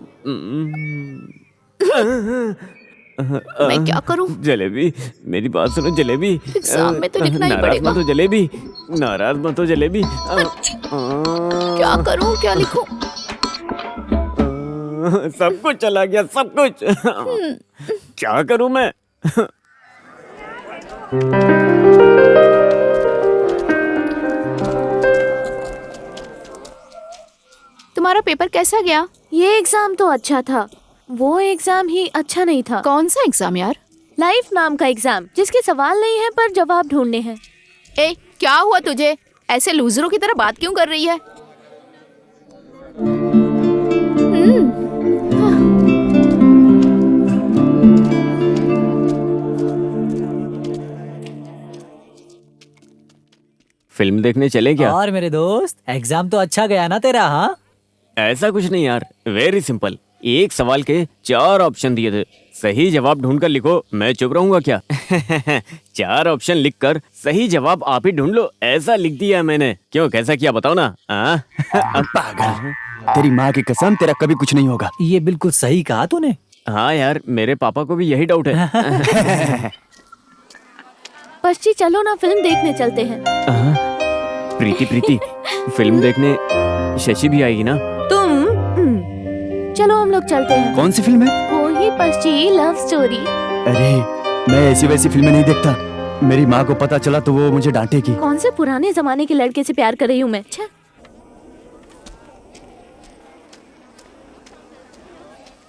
मैं क्या करूं?
जलेबी, मेरी बात सुनो जलेबी।
एग्जाम में तो लिखना ही पड़ेगा।
नाराज मत हो जलेबी, नाराज मत हो जलेबी।
क्या करूं, क्या लिखूं?
सब कुछ चला गया, सब कुछ। क्या करूं मैं?
तुम्हारा पेपर कैसा गया?
ये एग्जाम तो अच्छा था, वो एग्जाम ही अच्छा नहीं था।
कौन सा एग्जाम यार?
लाइफ नाम का एग्जाम, जिसके सवाल नहीं है पर जवाब ढूंढने हैं।
ए, क्या हुआ तुझे? ऐसे लूजरों की तरह बात क्यों कर रही है?
फिल्म देखने चले क्या?
और मेरे दोस्त, एग्जाम तो अच्छा गया ना तेरा? हाँ,
ऐसा कुछ नहीं यार, वेरी सिंपल। एक सवाल के 4 ऑप्शन दिए थे, सही जवाब ढूंढकर लिखो, मैं चुप रहूंगा क्या? 4 ऑप्शन लिखकर सही जवाब आप ही ढूंढ लो, ऐसा लिख दिया है मैंने। क्यों, कैसा किया बताओ ना?
पागल, तेरी माँ की कसम, तेरा कभी कुछ नहीं होगा।
ये बिल्कुल सही कहा तूने।
हाँ यार, मेरे पापा को भी यही डाउट है।
पश्ची चलो ना, फिल्म देखने चलते हैं।
प्रीति, फिल्म देखने शशि भी आएगी ना?
चलो हम लोग चलते हैं।
कौन सी फिल्म है?
वो ही पश्ची लव स्टोरी।
अरे मैं ऐसी वैसी फिल्में नहीं देखता, मेरी माँ को पता चला तो वो मुझे डांटेगी।
कौन से पुराने जमाने के लड़के से प्यार कर रही हूँ मैं? अच्छा।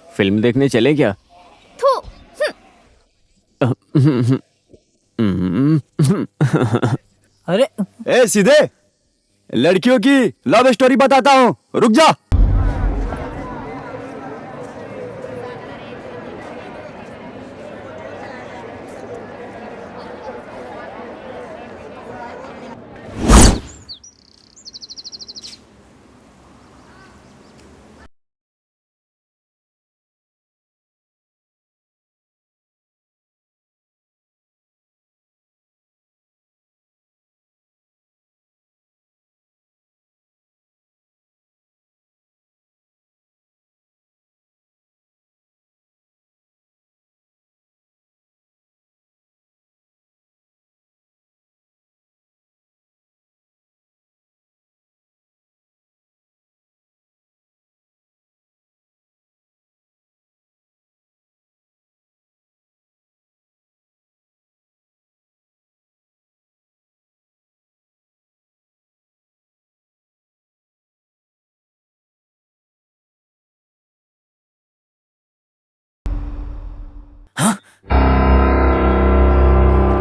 फिल्म देखने चले क्या?
थू,
अरे
ए सीधे, लड़कियों की लव स्टोरी बताता हूँ, रुक जा।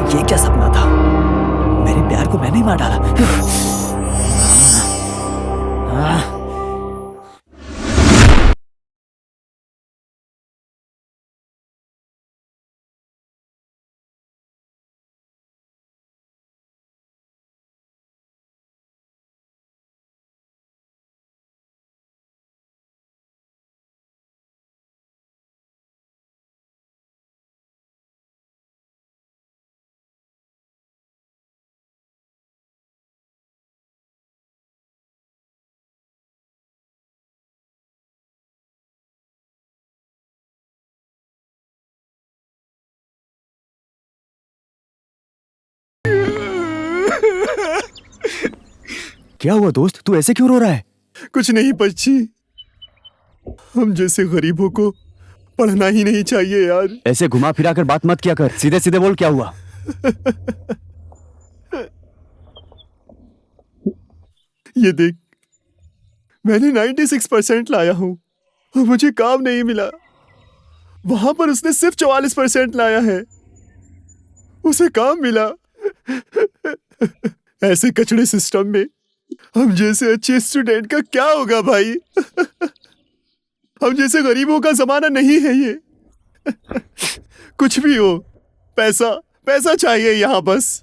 ये क्या सपना था? मेरे प्यार को मैंने ही मार डाला।
क्या हुआ दोस्त, तू ऐसे क्यों रो रहा है?
कुछ नहीं पच्ची, हम जैसे गरीबों को पढ़ना ही नहीं चाहिए यार।
ऐसे घुमा फिरा कर बात मत किया कर, सीधे सीधे बोल क्या हुआ।
ये देख, मैंने 96% लाया हूं और मुझे काम नहीं मिला। वहां पर उसने सिर्फ 44% लाया है, उसे काम मिला। ऐसे कचड़े सिस्टम में हम जैसे अच्छे स्टूडेंट का क्या होगा भाई? हम जैसे गरीबों का जमाना नहीं है ये। कुछ भी हो, पैसा पैसा चाहिए यहाँ बस।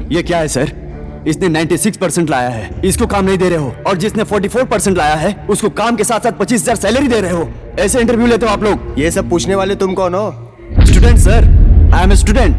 ये क्या है सर? इसने 96% लाया है, इसको काम नहीं दे रहे हो, और जिसने 44% लाया है उसको काम के साथ साथ 25,000 सैलरी दे रहे हो। ऐसे इंटरव्यू लेते हो आप लोग?
ये सब पूछने वाले तुम कौन हो?
Student sir, I am a student.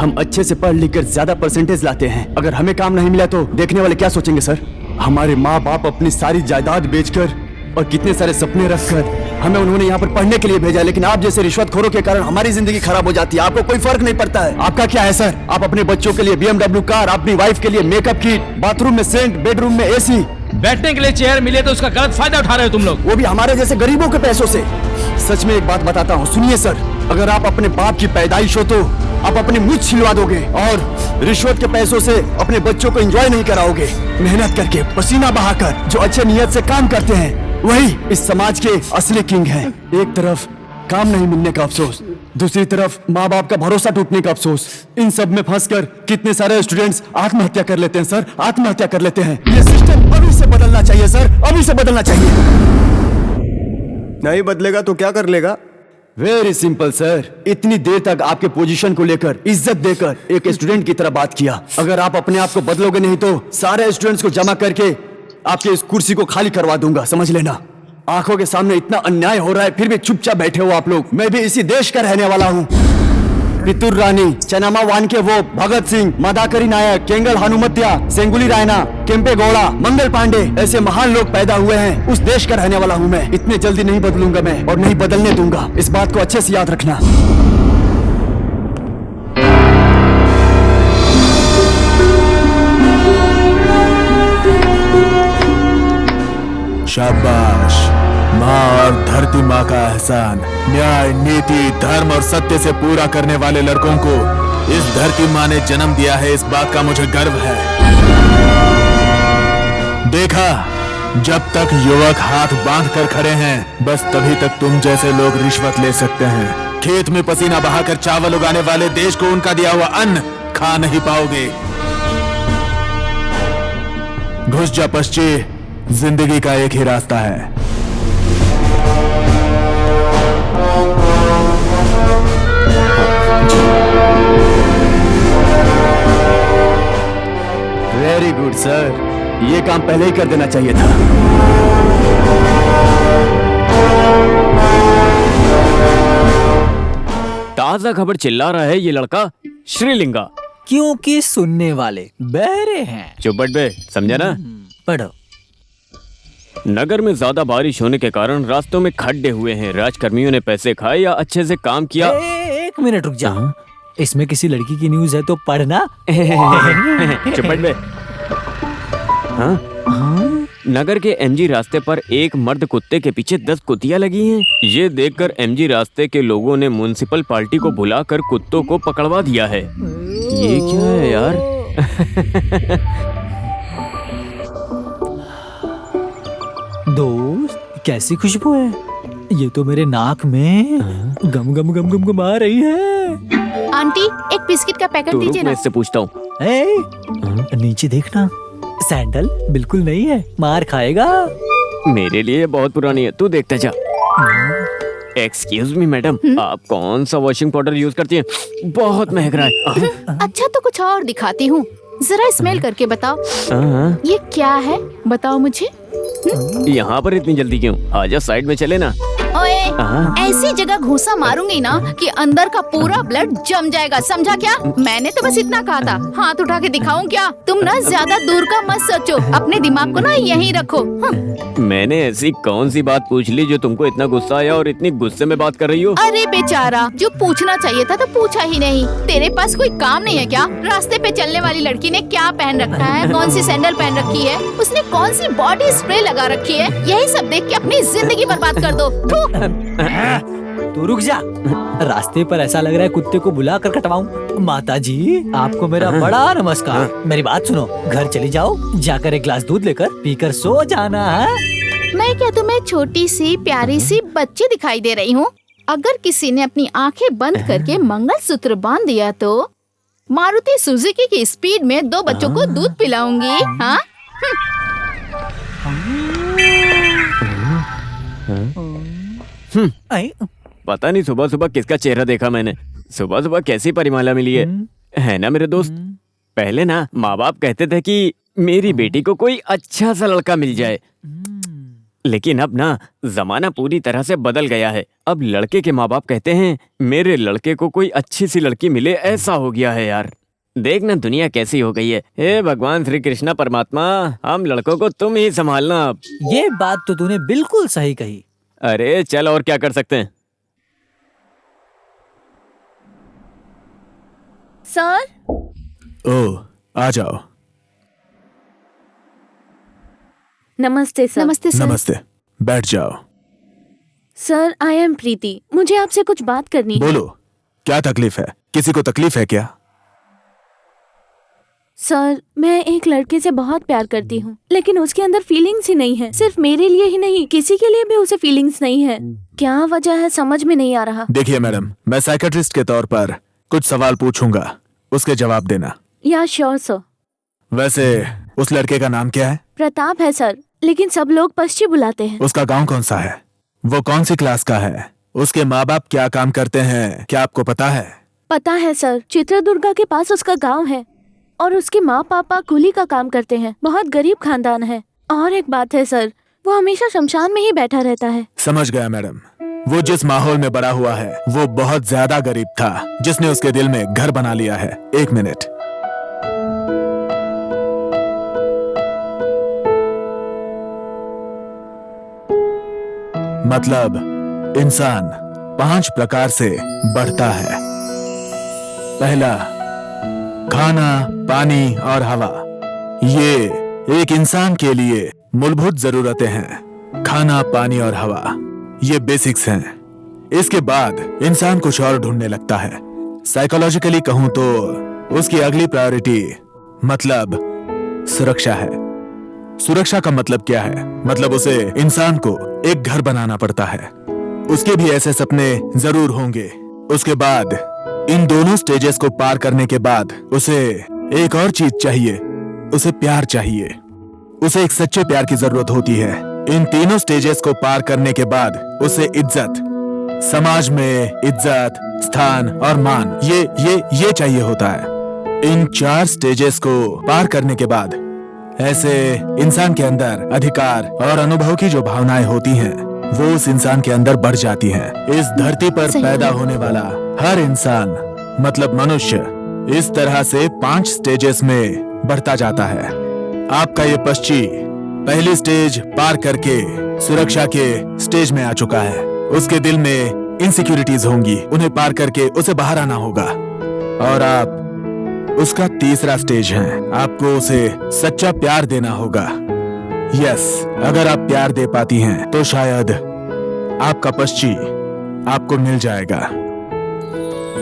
हम अच्छे से पढ़ लिख कर ज्यादा परसेंटेज लाते हैं, अगर हमें काम नहीं मिला तो देखने वाले क्या सोचेंगे सर? हमारे माँ बाप अपनी सारी जायदाद बेचकर और कितने सारे सपने रखकर हमें उन्होंने यहाँ पर पढ़ने के लिए भेजा, लेकिन आप जैसे रिश्वतखोरों के कारण हमारी जिंदगी खराब हो जाती है। आपको कोई फर्क नहीं पड़ता है। आपका क्या है सर? आप अपने बच्चों के लिए BMW कार, अपनी वाइफ के लिए मेकअप किट, बाथरूम में सेंट, बेडरूम में AC,
बैठने के लिए चेयर मिले तो उसका गलत फायदा उठा रहे हो तुम लोग,
वो भी हमारे जैसे गरीबों के पैसों से। सच में एक बात बताता हूँ, सुनिए सर, अगर आप अपने बाप की पैदाइश हो तो आप अपनी मुझ छिलवा दोगे, और रिश्वत के पैसों से अपने बच्चों को एंजॉय नहीं कराओगे। मेहनत करके, पसीना बहाकर जो अच्छे नियत से काम करते हैं वही इस समाज के असली किंग हैं। एक तरफ काम नहीं मिलने का अफसोस, दूसरी तरफ माँ बाप का भरोसा टूटने का अफसोस। इन सब में फंसकर कितने सारे स्टूडेंट्स आत्महत्या कर लेते हैं सर, आत्महत्या कर लेते हैं। ये सिस्टम अभी से बदलना चाहिए सर, अभी से बदलना चाहिए।
नहीं बदलेगा तो क्या कर लेगा?
वेरी सिंपल सर, इतनी देर तक आपके पोजीशन को लेकर इज्जत देकर एक स्टूडेंट की तरह बात किया। अगर आप अपने आप को बदलोगे नहीं तो सारे स्टूडेंट्स को जमा करके आपके इस कुर्सी को खाली करवा दूंगा, समझ लेना। आंखों के सामने इतना अन्याय हो रहा है फिर भी चुपचाप बैठे हो आप लोग। मैं भी इसी देश का रहने वाला हूँ। पितुर रानी, चनामा वानके वो, भगत सिंह, मदाकरी नायक, केंगल हनुमत्या, सेंगुली रायना, केम्पे गौड़ा, मंगल पांडे, ऐसे महान लोग पैदा हुए हैं। उस देश का रहने वाला हूँ मैं। इतने जल्दी नहीं बदलूंगा मैं और नहीं बदलने दूंगा, इस बात को अच्छे से याद रखना।
शाबाश। माँ और धरती माँ का एहसान न्याय, नीति, धर्म और सत्य से पूरा करने वाले लड़कों को इस धरती माँ ने जन्म दिया है, इस बात का मुझे गर्व है। देखा, जब तक युवक हाथ बांध कर खड़े हैं बस तभी तक तुम जैसे लोग रिश्वत ले सकते हैं। खेत में पसीना बहाकर चावल उगाने वाले देश को उनका दिया हुआ अन्न खा नहीं पाओगे। घुस जा पश्ची, जिंदगी का एक ही रास्ता है।
वेरी गुड सर, ये काम पहले ही कर देना चाहिए था।
ताजा खबर चिल्ला रहा है ये लड़का श्रीलिंगा।
क्योंकि सुनने वाले बहरे हैं।
चुप बैठ बे, समझा ना?
पढ़ो।
नगर में ज्यादा बारिश होने के कारण रास्तों में खड्डे हुए हैं। राजकर्मियों ने पैसे खाए या अच्छे से काम किया।
एक मिनट रुक जा, इसमें किसी लड़की की न्यूज है तो पढ़ना।
चुप बैठ बे। हाँ? नगर के एमजी रास्ते पर एक मर्द कुत्ते के पीछे 10 कुतियां लगी हैं। ये देखकर एमजी रास्ते के लोगों ने म्युनिसिपल पार्टी को बुलाकर कुत्तों को पकड़वा दिया है। ये क्या है यार?
दोस्त, कैसी खुशबू है? ये तो मेरे नाक में गम गम गम गम गम आ रही है।
आंटी, एक बिस्किट का पैकेट
तो रुक,
दीजिए
मैं
ना।
इससे पूछता हूँ।
नीचे देखना, सैंडल बिल्कुल नहीं है, मार खाएगा।
मेरे लिए बहुत पुरानी है, तू देखता जा। एक्सक्यूज मी मैडम, आप कौन सा वॉशिंग पाउडर यूज करती हैं? बहुत महक रहा है।
अच्छा तो कुछ और दिखाती हूँ, जरा स्मेल करके बताओ। ये क्या है, बताओ मुझे।
यहाँ पर इतनी जल्दी क्यों? आजा साइड में चले ना।
ओए, ऐसी जगह घूसा मारूंगी ना कि अंदर का पूरा ब्लड जम जाएगा, समझा क्या? मैंने तो बस इतना कहा था। हाथ उठा के दिखाऊं क्या? तुम ना ज्यादा दूर का मत सोचो, अपने दिमाग को ना यहीं रखो।
मैंने ऐसी कौन सी बात पूछ ली जो तुमको इतना गुस्सा आया और इतनी गुस्से में बात कर रही हो?
अरे बेचारा, जो पूछना चाहिए था तो पूछा ही नहीं। तेरे पास कोई काम नहीं है क्या? रास्ते पे चलने वाली लड़की ने क्या पहन रखा है, कौन सी सैंडल पहन रखी है, उसने कौन सी बॉडी स्प्रे लगा रखी है, यही सब देख के अपनी जिंदगी बर्बाद कर दो।
तू रुक जा, रास्ते पर ऐसा लग रहा है कुत्ते को बुला कर कटवाऊं। माता जी, आपको मेरा बड़ा नमस्कार। मेरी बात सुनो, घर चली जाओ, जाकर एक गिलास दूध लेकर पीकर सो जाना है।
मैं क्या तुम्हें छोटी सी प्यारी सी बच्ची दिखाई दे रही हूँ? अगर किसी ने अपनी आंखें बंद करके मंगलसूत्र बांध दिया तो मारुति सुजुकी की स्पीड में 2 बच्चों को दूध पिलाऊंगी। हाँ?
पता नहीं सुबह सुबह किसका चेहरा देखा मैंने। सुबह सुबह कैसी परिमाला मिली है ना मेरे दोस्त? पहले ना माँ बाप कहते थे कि मेरी बेटी को कोई अच्छा सा लड़का मिल जाए, लेकिन अब ना जमाना पूरी तरह से बदल गया है। अब लड़के के माँ बाप कहते हैं मेरे लड़के को कोई अच्छी सी लड़की मिले, ऐसा हो गया है यार। देखना दुनिया कैसी हो गई है। हे भगवान श्री कृष्णा परमात्मा, हम लड़कों को तुम ही संभालना अब।
ये बात तो तूने बिल्कुल सही कही।
अरे चल, और क्या कर सकते हैं?
सर,
ओह, आ जाओ।
नमस्ते सर।
नमस्ते सर।
नमस्ते, बैठ जाओ।
सर, आई एम प्रीति, मुझे आपसे कुछ बात करनी है।
बोलो, क्या तकलीफ है? किसी को तकलीफ है क्या?
सर, मैं एक लड़के से बहुत प्यार करती हूँ, लेकिन उसके अंदर फीलिंग्स ही नहीं है। सिर्फ मेरे लिए ही नहीं, किसी के लिए भी उसे फीलिंग्स नहीं है। क्या वजह है, समझ में नहीं आ रहा।
देखिए मैडम, मैं साइकियाट्रिस्ट के तौर पर कुछ सवाल पूछूंगा, उसके जवाब देना।
या श्योर सर।
वैसे उस लड़के का नाम क्या है?
प्रताप है सर, लेकिन सब लोग पश्ची बुलाते हैं।
उसका गांव कौन सा है? वो कौन सी क्लास का है? उसके माँ बाप क्या काम करते हैं, क्या आपको पता है?
पता है सर, चित्रदुर्गा के पास उसका गांव है और उसके माँ पापा कूली का काम करते हैं। बहुत गरीब खानदान है। और एक बात है सर, वो हमेशा शमशान में ही बैठा रहता है।
समझ गया मैडम। वो जिस माहौल में बड़ा हुआ है वो बहुत ज्यादा गरीब था, जिसने उसके दिल में घर बना लिया है। एक मिनट। मतलब इंसान 5 प्रकार से बढ़ता है। पहला, खाना, पानी और हवा। ये एक इंसान के लिए मूलभूत जरूरतें हैं। खाना, पानी और हवा, ये बेसिक्स हैं। इसके बाद इंसान कुछ और ढूंढने लगता है। साइकोलॉजिकली कहूं तो उसकी अगली प्रायोरिटी मतलब सुरक्षा है। सुरक्षा का मतलब क्या है? मतलब उसे इंसान को एक घर बनाना पड़ता है। उसके भी ऐसे सपने जरूर होंगे। उसके बाद इन दोनों स्टेजेस को पार करने के बाद उसे एक और चीज चाहिए। उसे प्यार चाहिए। उसे एक सच्चे प्यार की जरूरत होती है। इन तीनों स्टेजेस को पार करने के बाद उसे इज्जत, समाज में इज्जत, स्थान और मान, ये चाहिए होता है। इन 4 स्टेजेस को पार करने के बाद ऐसे इंसान के अंदर अधिकार और अनुभव की जो भावनाएं होती हैं वो उस इंसान के अंदर बढ़ जाती हैं। इस धरती पर पैदा होने वाला हर इंसान मतलब मनुष्य इस तरह से 5 स्टेजेस में बढ़ता जाता है। आपका ये पश्ची पहली स्टेज पार करके सुरक्षा के स्टेज में आ चुका है। उसके दिल में इनसिक्योरिटीज होंगी, उन्हें पार करके उसे बाहर आना होगा। और आप उसका तीसरा स्टेज है। आपको उसे सच्चा प्यार देना होगा। यस, अगर आप प्यार दे पाती हैं तो शायद आपका पश्ची आपको मिल जाएगा।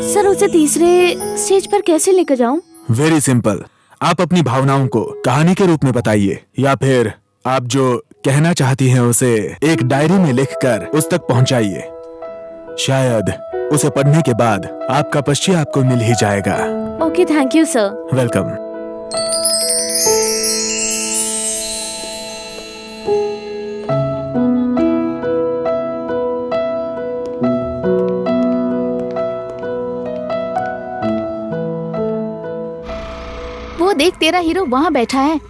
सर, उसे तीसरे स्टेज पर कैसे लेकर जाऊं?
Very simple. आप अपनी भावनाओं को कहानी के रूप में बताइए, या फिर आप जो कहना चाहती हैं उसे एक डायरी में लिखकर उस तक पहुंचाइए। शायद उसे पढ़ने के बाद आपका पश्ची आपको मिल ही जाएगा।
Okay, thank you sir.
Welcome.
वो देख, तेरा हीरो वहाँ बैठा है।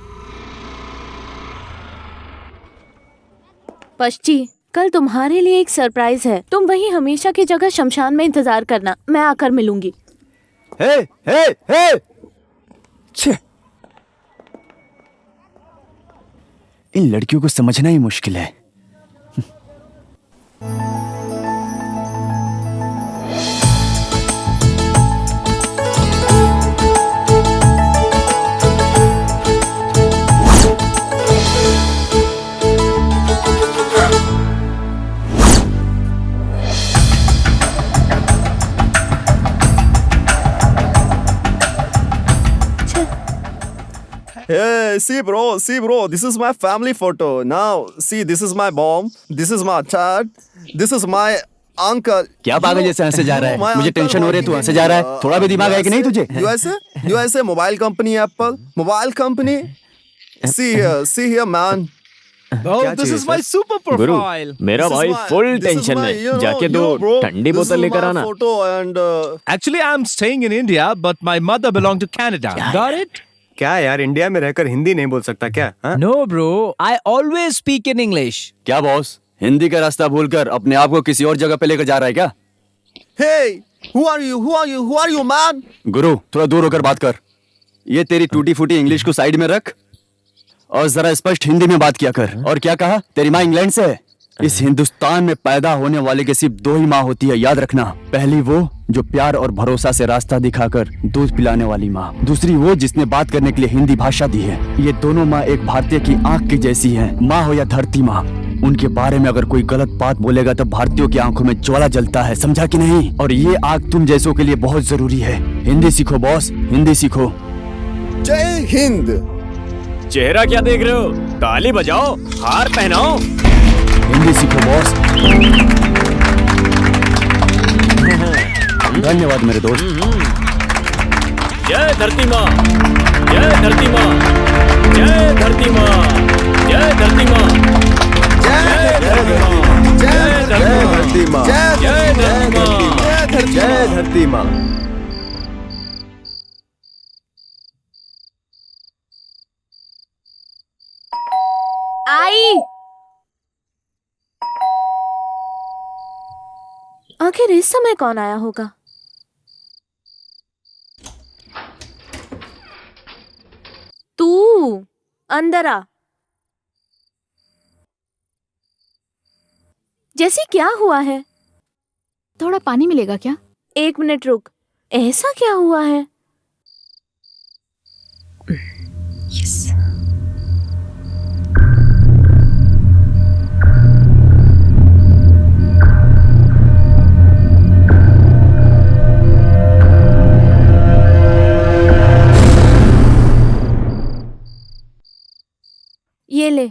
पश्ची, कल तुम्हारे लिए एक सरप्राइज है। तुम वही हमेशा की जगह शमशान में इंतजार करना, मैं आकर मिलूंगी।
हे हे हे छे।
इन लड़कियों को समझना ही मुश्किल है।
Hey, see bro, this is my family photo. Now, see, this is my mom, this is my dad, this is my uncle.
क्या पागल जैसे हंसे जा रहा है? मुझे टेंशन हो रही है, तू हंसे जा रहा है। थोड़ा भी दिमाग है कि नहीं तुझे?
USA mobile company, Apple mobile company. See here, man.
Oh, this is my super
Guru,
profile.
मेरा भाई फुल टेंशन में। जाके दो ठंडी बोतल लेकर आना।
Photo and
Actually, I'm staying in India, but my mother belonged to Canada. Got it?
क्या यार, इंडिया में रहकर हिंदी नहीं बोल सकता क्या? हाँ?
No, bro. I always speak in English.
क्या बॉस, हिंदी का रास्ता भूलकर अपने आप को किसी और जगह पे लेकर जा रहा है क्या?
hey, who are you, man?
गुरु, थोड़ा दूर होकर बात कर। ये तेरी टूटी फूटी इंग्लिश को साइड में रख और जरा स्पष्ट हिंदी में बात किया कर। और क्या कहा? तेरी माँ इंग्लैंड से है। इस हिंदुस्तान में पैदा होने वाले की सिर्फ 2 ही माँ होती है, याद रखना। पहली वो जो प्यार और भरोसा से रास्ता दिखाकर दूध पिलाने वाली माँ, दूसरी वो जिसने बात करने के लिए हिंदी भाषा दी है। ये दोनों माँ एक भारतीय की आंख की जैसी हैं। माँ हो या धरती माँ, उनके बारे में अगर कोई गलत बात बोलेगा तो भारतीयों की आंखों में ज्वाला जलता है, समझा कि नहीं? और ये आग तुम जैसों के लिए बहुत जरूरी है। हिंदी सीखो बॉस, हिंदी सीखो।
जय हिंद।
चेहरा क्या देख रहे हो? ताली बजाओ, हार पहनाओ।
हिंदी सीखो बॉस। धन्यवाद मेरे दोस्त।
जय धरती माँ, जय धरती माँ, जय जय धरती माँ, जय धरती माँ,
जय धरती माँ,
जय धरती माँ,
जय धरती माँ।
आई। आखिर इस समय कौन आया होगा? तू अंदर आ। जैसी क्या हुआ है?
थोड़ा पानी मिलेगा क्या?
1 मिनट रुक। ऐसा क्या हुआ है? ये ले।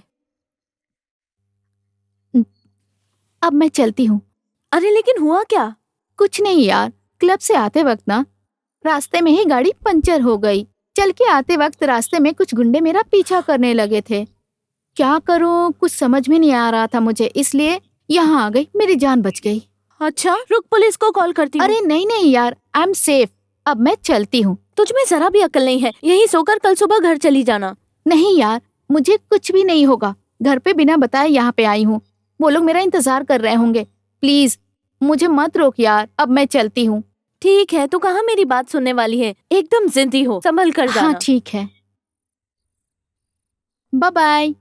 अब मैं चलती हूँ।
अरे लेकिन हुआ क्या?
कुछ नहीं यार, क्लब से आते वक्त ना रास्ते में ही गाड़ी पंचर हो गई। चल के आते वक्त रास्ते में कुछ गुंडे मेरा पीछा करने लगे थे। क्या करूँ कुछ समझ में नहीं आ रहा था मुझे, इसलिए यहाँ आ गई। मेरी जान बच गई।
अच्छा रुक, पुलिस को कॉल करती हूँ।
अरे नहीं नहीं यार, आई एम सेफ। अब मैं चलती हूँ।
तुझ में जरा भी अकल नहीं है। यहीं सोकर कल सुबह घर चली जाना।
नहीं यार, मुझे कुछ भी नहीं होगा। घर पे बिना बताए यहाँ पे आई हूँ। वो लोग मेरा इंतजार कर रहे होंगे। प्लीज मुझे मत रोक यार, अब मैं चलती हूँ।
ठीक है, तू कहाँ मेरी बात सुनने वाली है। एकदम जिद्दी हो, संभल कर जाना।
हाँ ठीक है, bye bye.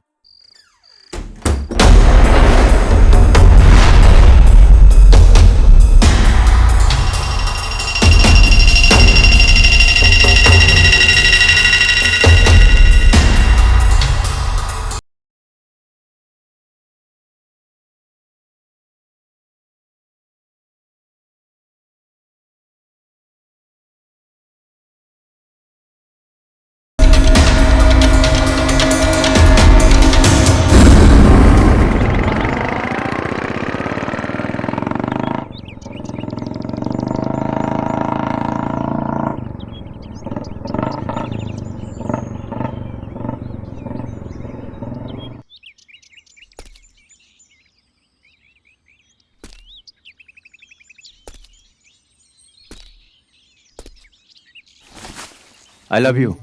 I love you.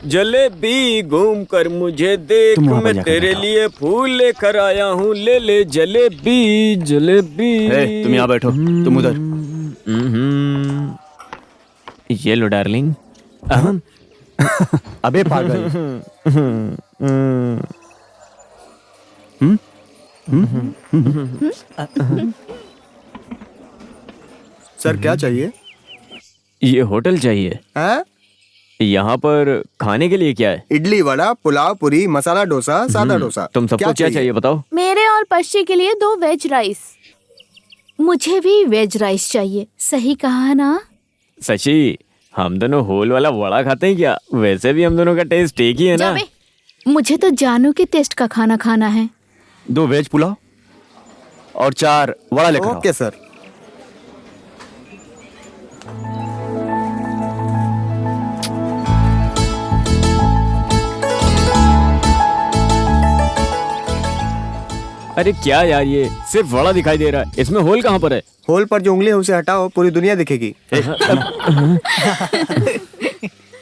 Jalebi घूम कर मुझे देख,
तुम वहाँ पर
मैं
जाकर
तेरे
बैठो।
लिए फूल लेकर आया हूँ। ले ले जलेबी जलेबी।
तुम यहाँ बैठो, तुम उधर।
ये लो डार्लिंग।
अबे पागल।
सर क्या चाहिए?
ये होटल चाहिए।
हाँ?
यहाँ पर खाने के लिए क्या है?
इडली वड़ा, पुलाव, पूरी, मसाला डोसा, सादा डोसा।
तुम सबको क्या चाहिए बताओ?
मेरे और पश्ची के लिए 2 वेज राइस।
मुझे भी वेज राइस चाहिए। सही कहा ना?
सची, हम दोनों होल वाला वड़ा खाते हैं क्या? वैसे भी हम दोनों का टेस्ट एक ही है ना।
जाबे, मुझे तो जानू के टेस्ट का खाना खाना है।
2 वेज पुलाव और 4 वड़ा लेकर आओ।
Okay sir.
अरे क्या यार, ये सिर्फ वड़ा दिखाई दे रहा है, इसमें होल कहाँ पर है?
होल पर जो उंगली है उसे हटाओ, पूरी दुनिया दिखेगी।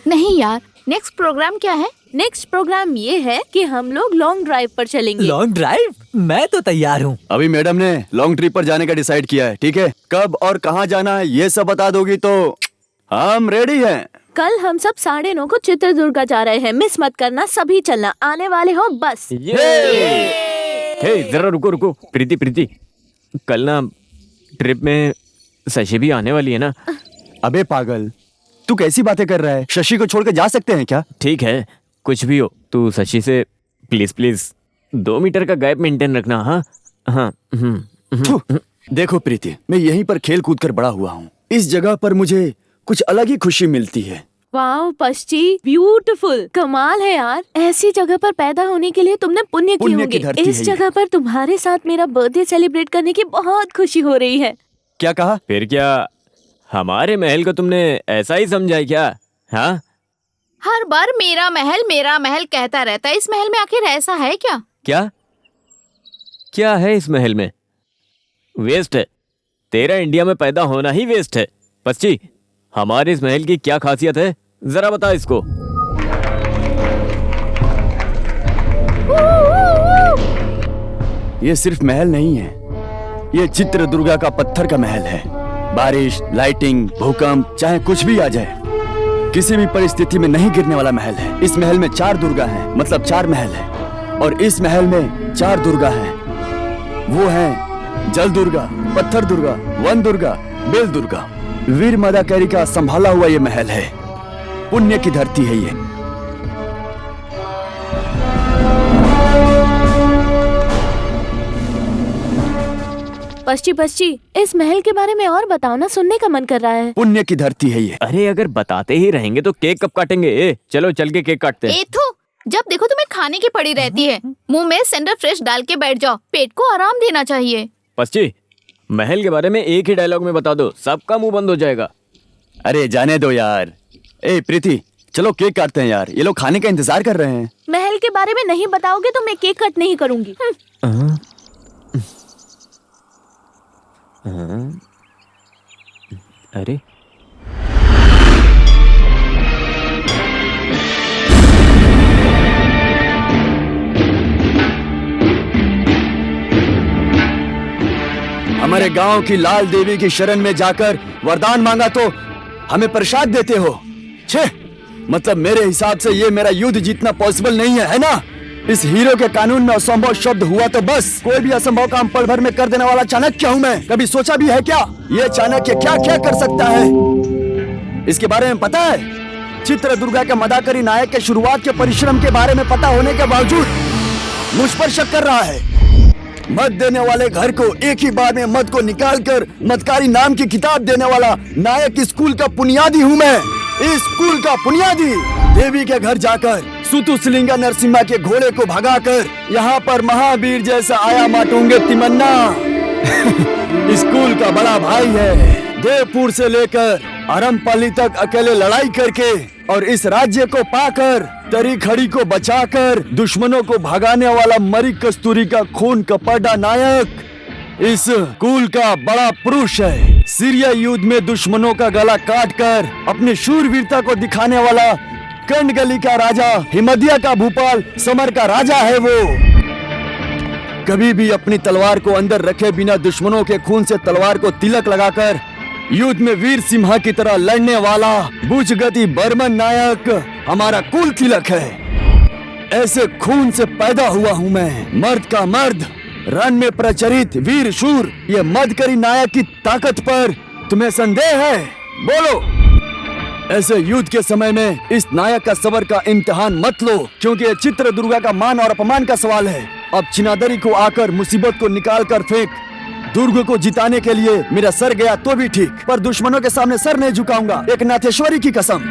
नहीं यार, नेक्स्ट प्रोग्राम क्या है?
नेक्स्ट प्रोग्राम ये है कि हम लोग लॉन्ग ड्राइव पर चलेंगे।
Long drive? मैं तो तैयार हूँ।
अभी मैडम ने लॉन्ग ट्रिप पर जाने का डिसाइड किया है, ठीक है? कब और कहाँ जाना है ये सब बता दोगी तो हम रेडी हैं।
कल हम सब 9:30 को चित्रदुर्गा जा रहे हैं। मिस मत करना, सभी चलना। आने वाले हो बस।
हे जरा रुको रुको, प्रीति प्रीति, कल ना ट्रिप में शशि भी आने वाली है ना?
अबे पागल, तू कैसी बातें कर रहा है? शशि को छोड़ के जा सकते हैं क्या?
ठीक है, कुछ भी हो, तू शशि से प्लीज प्लीज 2 मीटर का गैप मेंटेन रखना। हाँ हाँ।
थू, देखो प्रीति, मैं यहीं पर खेल कूद कर बड़ा हुआ हूँ। इस जगह पर मुझे कुछ अलग ही खुशी मिलती है।
वाओ पश्ची, ब्यूटीफुल, कमाल है यार। ऐसी जगह पर पैदा होने के लिए तुमने पुण्य किए
पुण्य की
होंगे।
धरती
इस
है ये।
जगह पर तुम्हारे साथ मेरा बर्थडे सेलिब्रेट करने की बहुत खुशी हो रही है।
क्या कहा?
फिर क्या हमारे महल को तुमने ऐसा ही समझा है क्या? हाँ,
हर बार मेरा महल कहता रहता है। इस महल में आखिर ऐसा है क्या?
क्या क्या है इस महल में? वेस्ट है। तेरा इंडिया में पैदा होना ही वेस्ट है। पच्ची, हमारे इस महल की क्या खासियत है, जरा बता इसको।
ये सिर्फ महल नहीं है, ये चित्रदुर्गा का पत्थर का महल है। बारिश, लाइटिंग, भूकंप, चाहे कुछ भी आ जाए, किसी भी परिस्थिति में नहीं गिरने वाला महल है। इस महल में 4 दुर्गा हैं, मतलब 4 महल है। और इस महल में 4 दुर्गा हैं। वो हैं जल दुर्गा, पत्थर दुर्गा, वन दुर्गा, बेल दुर्गा। वीर मदाकेरी का संभाला हुआ ये महल है। पुण्य की धरती है ये।
पश्ची, इस महल के बारे में और बताओ ना, सुनने का मन कर रहा है।
पुण्य की धरती है ये।
अरे अगर बताते ही रहेंगे तो केक कब काटेंगे? चलो चल के केक काटते हैं।
एथू, जब देखो तुम्हें खाने की पड़ी रहती है। मुंह में सेंडर फ्रेश डाल के बैठ जाओ, पेट को आराम देना चाहिए।
पच्ची, महल के बारे में एक ही डायलॉग में बता दो, सबका मुंह बंद हो जाएगा।
अरे जाने दो यार। ए प्रीति, चलो केक काटते हैं यार, ये लोग खाने का इंतजार कर रहे हैं।
महल के बारे में नहीं बताओगे तो मैं केक कट नहीं करूंगी।
अरे
हमारे गांव की लाल देवी की शरण में जाकर वरदान मांगा तो हमें प्रसाद देते हो। छे, मतलब मेरे हिसाब से ये मेरा युद्ध जीतना पॉसिबल नहीं है ना? इस हीरो के कानून में असंभव शब्द हुआ तो बस। कोई भी असंभव काम पल भर में कर देने वाला चाणक्य हूँ मैं। कभी सोचा भी है क्या ये चाणक्य क्या क्या कर सकता है? इसके बारे में पता है? चित्रदुर्गा के मदाकरी नायक के शुरुआत के परिश्रम के बारे में पता होने के बावजूद मुझ पर शक कर रहा है। मत देने वाले घर को एक ही बार में मत को निकालकर मदकारी नाम की किताब देने वाला नायक स्कूल का बुनियादी हूँ मैं। इस स्कूल का बुनियादी। देवी के घर जाकर सुतुसलिंगा नरसिम्हा के घोड़े को भगाकर यहाँ पर महावीर जैसा आया माटूंगे तिमन्ना। स्कूल का बड़ा भाई है। देवपुर से लेकर अरमपल्ली तक अकेले लड़ाई करके और इस राज्य को पाकर तरी खड़ी को बचाकर दुश्मनों को भगाने वाला मरी कस्तूरी का खून कपड़ा नायक इस स्कूल का बड़ा पुरुष है। सीरिया युद्ध में दुश्मनों का गला काटकर अपनी शूरवीरता को दिखाने वाला कंड गली का राजा, हिमदिया का भूपाल, समर का राजा है वो। कभी भी अपनी तलवार को अंदर रखे बिना दुश्मनों के खून से तलवार को तिलक लगाकर युद्ध में वीर सिम्हा की तरह लड़ने वाला बुजगति बर्मन नायक हमारा कुल तिलक है। ऐसे खून से पैदा हुआ हूँ मैं, मर्द का मर्द, रण में प्रचलित वीर शूर। ये मदकरी नायक की ताकत पर तुम्हें संदेह है? बोलो। ऐसे युद्ध के समय में इस नायक का सबर का इम्तिहान मत लो, क्योंकि ये चित्रदुर्गा का मान और अपमान का सवाल है। अब चिनादरी को आकर मुसीबत को निकाल कर फेंक। दुर्ग को जिताने के लिए मेरा सर गया तो भी ठीक, पर दुश्मनों के सामने सर नहीं झुकाऊंगा, एक नाथेश्वरी की कसम।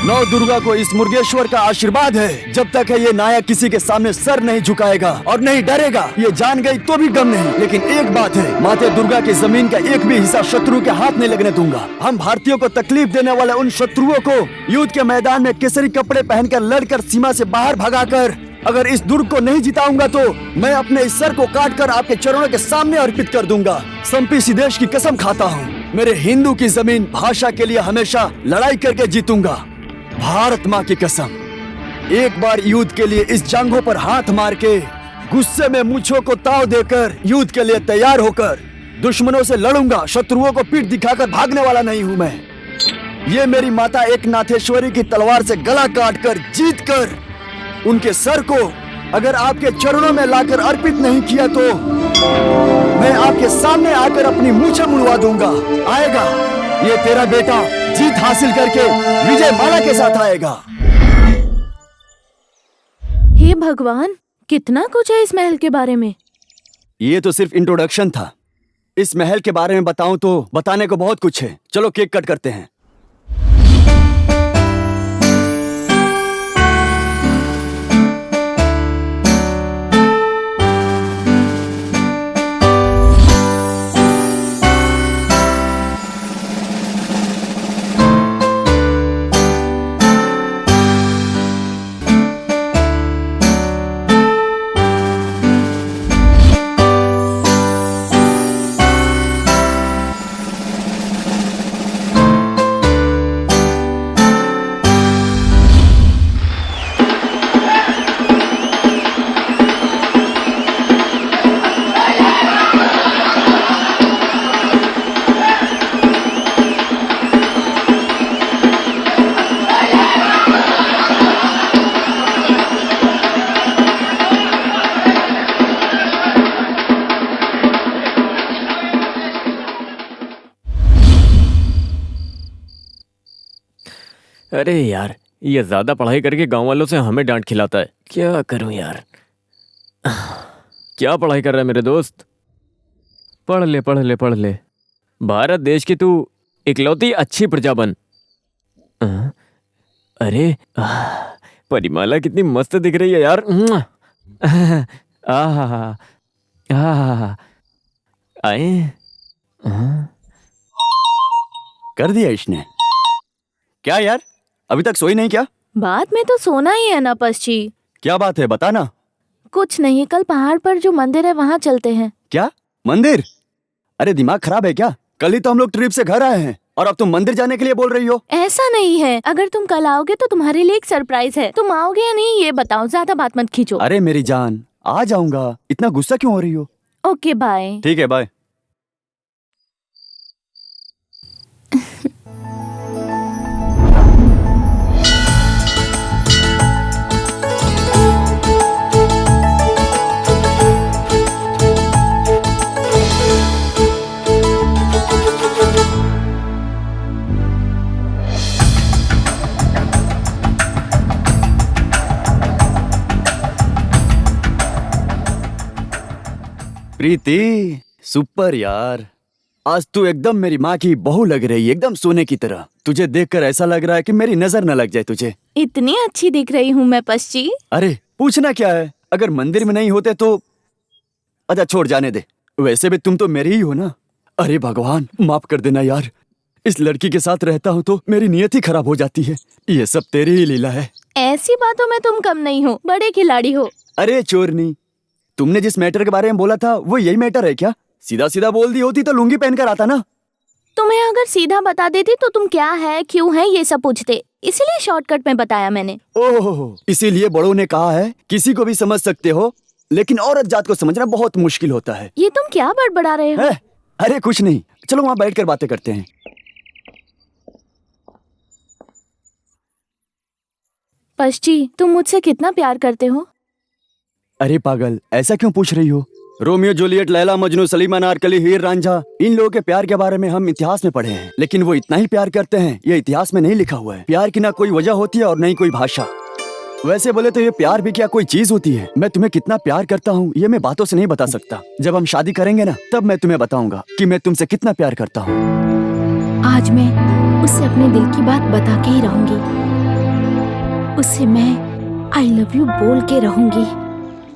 नौ दुर्गा को इस मुर्गेश्वर का आशीर्वाद है। जब तक है ये नायक किसी के सामने सर नहीं झुकाएगा और नहीं डरेगा। ये जान गई तो भी गम नहीं। लेकिन एक बात है, माते दुर्गा की जमीन का एक भी हिस्सा शत्रु के हाथ नहीं लगने दूंगा। हम भारतीयों को तकलीफ देने वाले उन शत्रुओं को युद्ध के मैदान में केसरी कपड़े पहनकर लड़कर सीमा से बाहर भगाकर अगर इस दुर्ग को नहीं जिताऊंगा तो मैं अपने इस सर को काटकर आपके चरणों के सामने अर्पित कर दूंगा। संपी सिदेश की कसम खाता हूँ, मेरे हिंदू की जमीन भाषा के लिए हमेशा लड़ाई करके जीतूंगा। भारत माँ की कसम। एक बार युद्ध के लिए इस जांघों पर हाथ मार के गुस्से में मूंछों को ताव देकर युद्ध के लिए तैयार होकर दुश्मनों से लड़ूंगा। शत्रुओं को पीठ दिखाकर भागने वाला नहीं हूँ मैं। ये मेरी माता एक नाथेश्वरी की तलवार से गला काटकर जीत कर उनके सर को अगर आपके चरणों में लाकर अर्पित नहीं किया तो मैं आपके सामने आकर अपनी मूंछें मुड़वा दूंगा। आएगा ये तेरा बेटा जीत हासिल करके विजय माला के साथ आएगा।
हे भगवान, कितना कुछ है इस महल के बारे में।
ये तो सिर्फ इंट्रोडक्शन था। इस महल के बारे में बताऊं तो बताने को बहुत कुछ है। चलो केक कट करते हैं।
अरे यार, ये ज्यादा पढ़ाई करके गांव वालों से हमें डांट खिलाता है। क्या करूं यार। क्या पढ़ाई कर रहा है मेरे दोस्त? पढ़ ले पढ़ ले पढ़ ले। भारत देश की तू इकलौती अच्छी प्रजा बन। अरे परिमाला कितनी मस्त दिख रही है यार। आए।
कर दिया इसने। क्या यार, अभी तक सोई नहीं क्या?
बाद में तो सोना ही है ना पश्ची।
क्या बात है, बताना।
कुछ नहीं, कल पहाड़ पर जो मंदिर है वहाँ चलते हैं।
क्या मंदिर? अरे दिमाग खराब है क्या? कल ही तो हम लोग ट्रिप से घर आए हैं और अब तुम मंदिर जाने के लिए बोल रही हो?
ऐसा नहीं है, अगर तुम कल आओगे तो तुम्हारे लिए एक सरप्राइज है। तुम आओगे या नहीं ये बताओ, ज्यादा बात मत खींचो।
अरे मेरी जान, आ जाऊंगा, इतना गुस्सा क्यों हो रही हो?
Okay bye.
ठीक है बाय। प्रीति, सुपर यार, आज तू एकदम मेरी माँ की बहू लग रही है, एकदम सोने की तरह। तुझे देखकर ऐसा लग रहा है कि मेरी नजर न लग जाए तुझे।
इतनी अच्छी दिख रही हूँ मैं पश्ची?
अरे पूछना क्या है, अगर मंदिर में नहीं होते तो अच्छा छोड़, जाने दे। वैसे भी तुम तो मेरी ही हो ना। अरे भगवान माफ कर देना यार, इस लड़की के साथ रहता हूँ तो मेरी नियत ही खराब हो जाती है। ये सब तेरी ही लीला है।
ऐसी बातों में तुम कम नहीं हो, बड़े खिलाड़ी हो।
अरे चोरनी, तुमने जिस मैटर के बारे में बोला था वो यही मैटर है क्या? सीधा सीधा बोल दी होती तो लुंगी पहनकर आता ना।
तुम्हें अगर सीधा बता देती तो तुम क्या है क्यों है ये सब पूछते, इसीलिए शॉर्टकट में बताया मैंने।
ओह, इसीलिए बड़ों ने कहा है किसी को भी समझ सकते हो, लेकिन औरत जात को समझना बहुत मुश्किल होता है।
ये तुम क्या बड़बड़ा रहे हो?
अरे कुछ नहीं, चलो वहाँ बैठकर बातें करते हैं।
पश्ची, तुम मुझसे कितना प्यार करते हो?
अरे पागल, ऐसा क्यों पूछ रही हो? रोमियो जूलियट, लैला मजनू, सलीमा अनारकली, हीर रांझा, इन लोगों के प्यार के बारे में हम इतिहास में पढ़े हैं, लेकिन वो इतना ही प्यार करते हैं ये इतिहास में नहीं लिखा हुआ है। प्यार की ना कोई वजह होती है और नहीं कोई भाषा। वैसे बोले तो ये प्यार भी क्या कोई चीज होती है? मैं तुम्हें कितना प्यार करता हूँ ये मैं बातों से नहीं बता सकता। जब हम शादी करेंगे ना तब मैं तुम्हें बताऊंगा कि मैं तुमसे कितना प्यार करता हूँ।
आज मैं उससे अपने दिल की बात बता के ही रहूंगी। उससे मैं आई लव यू बोल के रहूंगी।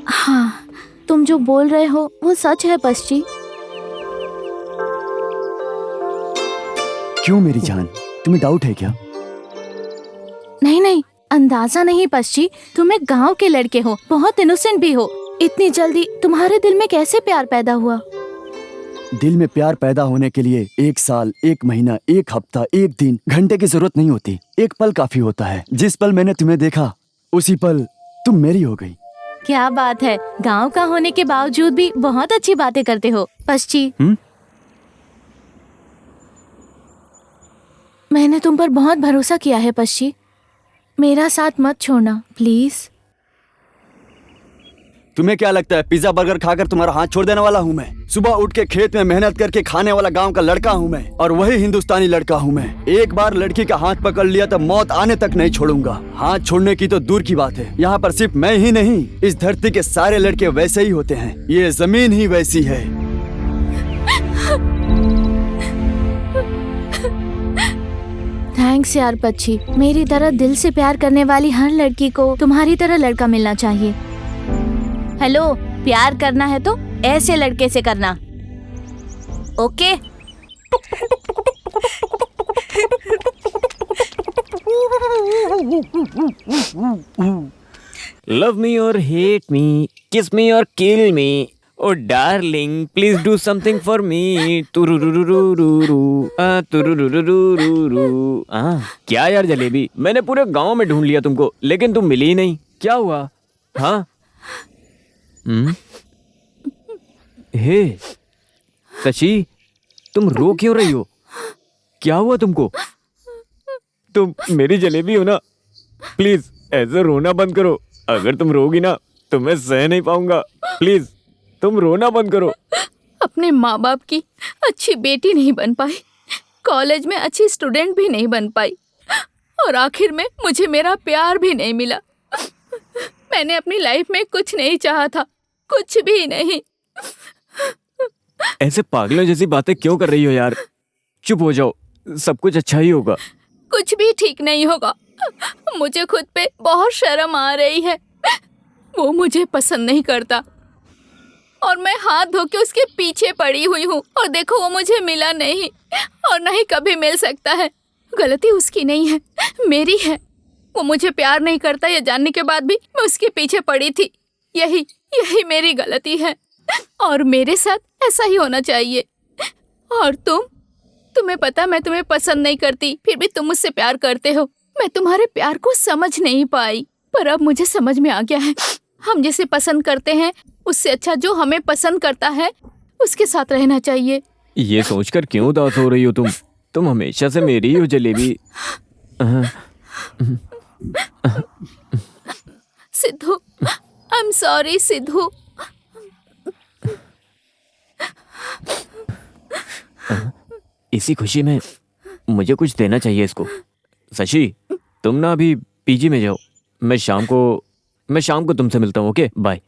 हाँ, तुम जो बोल रहे हो वो सच है पश्ची।
क्यों मेरी जान, तुम्हें डाउट है क्या?
नहीं नहीं, अंदाजा नहीं पश्ची, तुम एक गांव के लड़के हो, बहुत इनोसेंट भी हो। इतनी जल्दी तुम्हारे दिल में कैसे प्यार पैदा हुआ?
दिल में प्यार पैदा होने के लिए 1 साल, 1 महीना, 1 हफ्ता, 1 दिन, घंटे की जरूरत नहीं होती। एक पल काफी होता है। जिस पल मैंने तुम्हें देखा उसी पल तुम मेरी हो गई।
क्या बात है, गांव का होने के बावजूद भी बहुत अच्छी बातें करते हो पश्ची। मैंने तुम पर बहुत भरोसा किया है पश्ची, मेरा साथ मत छोड़ना प्लीज।
तुम्हें क्या लगता है पिज्जा बर्गर खाकर तुम्हारा हाथ छोड़ देने वाला हूँ मैं? सुबह उठ के खेत में मेहनत करके खाने वाला गांव का लड़का हूँ मैं, और वही हिंदुस्तानी लड़का हूँ मैं। एक बार लड़की का हाथ पकड़ लिया तो मौत आने तक नहीं छोड़ूंगा। हाथ छोड़ने की तो दूर की बात है, यहाँ पर सिर्फ मैं ही नहीं, इस धरती के सारे लड़के वैसे ही होते हैं। ये जमीन ही वैसी है।
थैंक्स यार पच्छी, मेरी तरह दिल से प्यार करने वाली हर लड़की को तुम्हारी तरह लड़का मिलना चाहिए। हेलो, प्यार करना है तो ऐसे लड़के से करना, ओके?
लव मी और हेट मी, किस मी और kill me, oh darling please do something for me. क्या यार जलेबी, मैंने पूरे गांव में ढूंढ लिया तुमको, लेकिन तुम मिली ही नहीं। क्या हुआ? हाँ हे सची, तुम रो क्यों रही हो? क्या हुआ तुमको? तुम मेरी जलेबी हो ना, प्लीज ऐसे रोना बंद करो। अगर तुम रोगी ना तो मैं सह नहीं पाऊंगा। प्लीज तुम रोना बंद करो।
अपने माँ बाप की अच्छी बेटी नहीं बन पाई, कॉलेज में अच्छी स्टूडेंट भी नहीं बन पाई, और आखिर में मुझे मेरा प्यार भी नहीं मिला। मैंने अपनी लाइफ में कुछ नहीं चाहा था, कुछ भी नहीं।
ऐसे पागलों जैसी बातें क्यों कर रही हो यार? चुप हो जाओ, सब कुछ अच्छा ही होगा।
कुछ भी ठीक नहीं होगा। मुझे खुद पे बहुत शर्म आ रही है। वो मुझे पसंद नहीं करता और मैं हाथ धो के उसके पीछे पड़ी हुई हूँ और देखो वो मुझे मिला नहीं और न ही कभी मिल सकता है। गलती उसकी नहीं है, मेरी है। वो मुझे प्यार नहीं करता ये जानने के बाद भी मैं उसके पीछे पड़ी थी। यही मेरी गलती है और मेरे साथ ऐसा ही होना चाहिए। और तुम्हें पता मैं तुम्हें पसंद नहीं करती, फिर भी तुम मुझसे प्यार करते हो। मैं तुम्हारे प्यार को समझ नहीं पाई, पर अब मुझे समझ में आ गया है। हम जिसे पसंद करते हैं उससे अच्छा जो हमें पसंद करता है उसके साथ रहना चाहिए।
ये सोचकर क्यों उदास हो रही हो तुम? तुम हमेशा से मेरी ही हो जलेबी।
सिद्धू, आई एम सॉरी सिद्धू।
इसी खुशी में मुझे कुछ देना चाहिए इसको। शशि, तुम ना अभी पीजी में जाओ, मैं शाम को तुमसे मिलता हूँ। Okay, bye.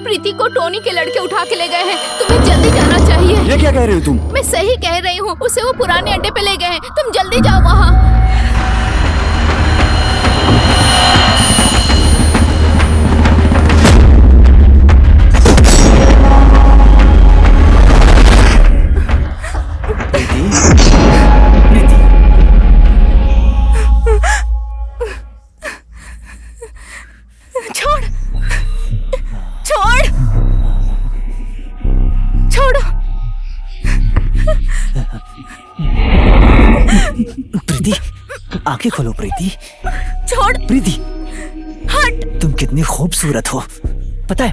प्रीति को टोनी के लड़के उठा के ले गए हैं। तुम्हें जल्दी जाना चाहिए।
ये क्या कह रही हो तुम?
मैं सही कह रही हूँ, उसे वो पुराने अड्डे पे ले गए हैं। तुम जल्दी जाओ वहाँ।
आंखें खोलो प्रीति।
छोड़
प्रीति,
हट।
तुम कितनी खूबसूरत हो। पता है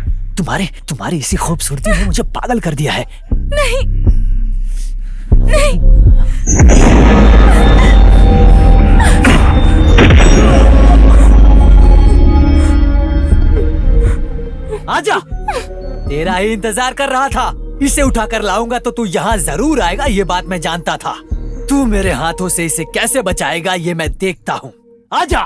तुम्हारी इसी खूबसूरती ने मुझे पागल कर दिया है।
नहीं नहीं।
आजा, तेरा ही इंतजार कर रहा था। इसे उठाकर लाऊंगा तो तू यहाँ जरूर आएगा, ये बात मैं जानता था। तू मेरे हाथों से इसे कैसे बचाएगा ये मैं देखता हूँ। आजा।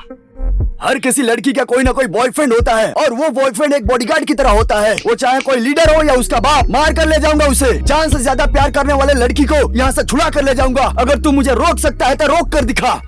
हर किसी लड़की का कोई ना कोई बॉयफ्रेंड होता है और वो बॉयफ्रेंड एक बॉडीगार्ड की तरह होता है। वो चाहे कोई लीडर हो या उसका बाप, मार कर ले जाऊंगा उसे। जान से ज्यादा प्यार करने वाले लड़की को यहाँ से छुड़ा कर ले जाऊंगा। अगर तू मुझे रोक सकता है तो रोक कर दिखा।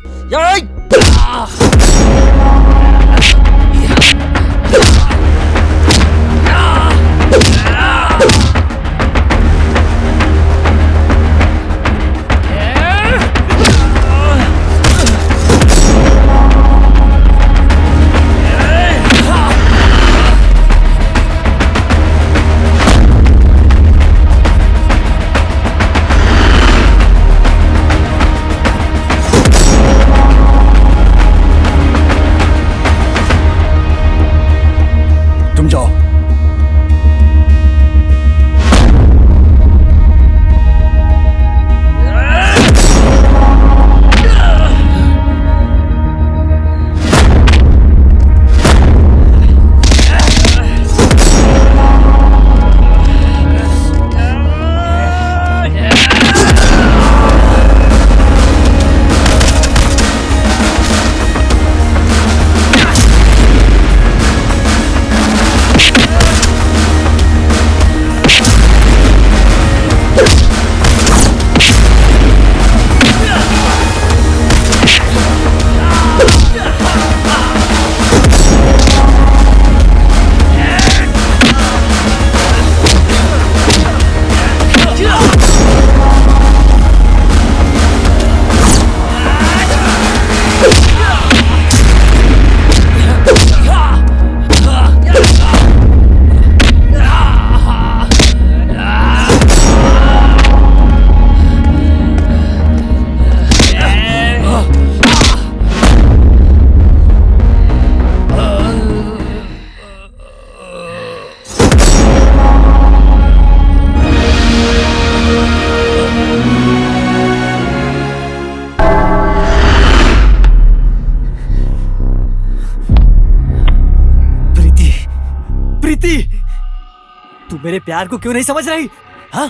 मेरे प्यार को क्यों नहीं समझ रही? हाँ,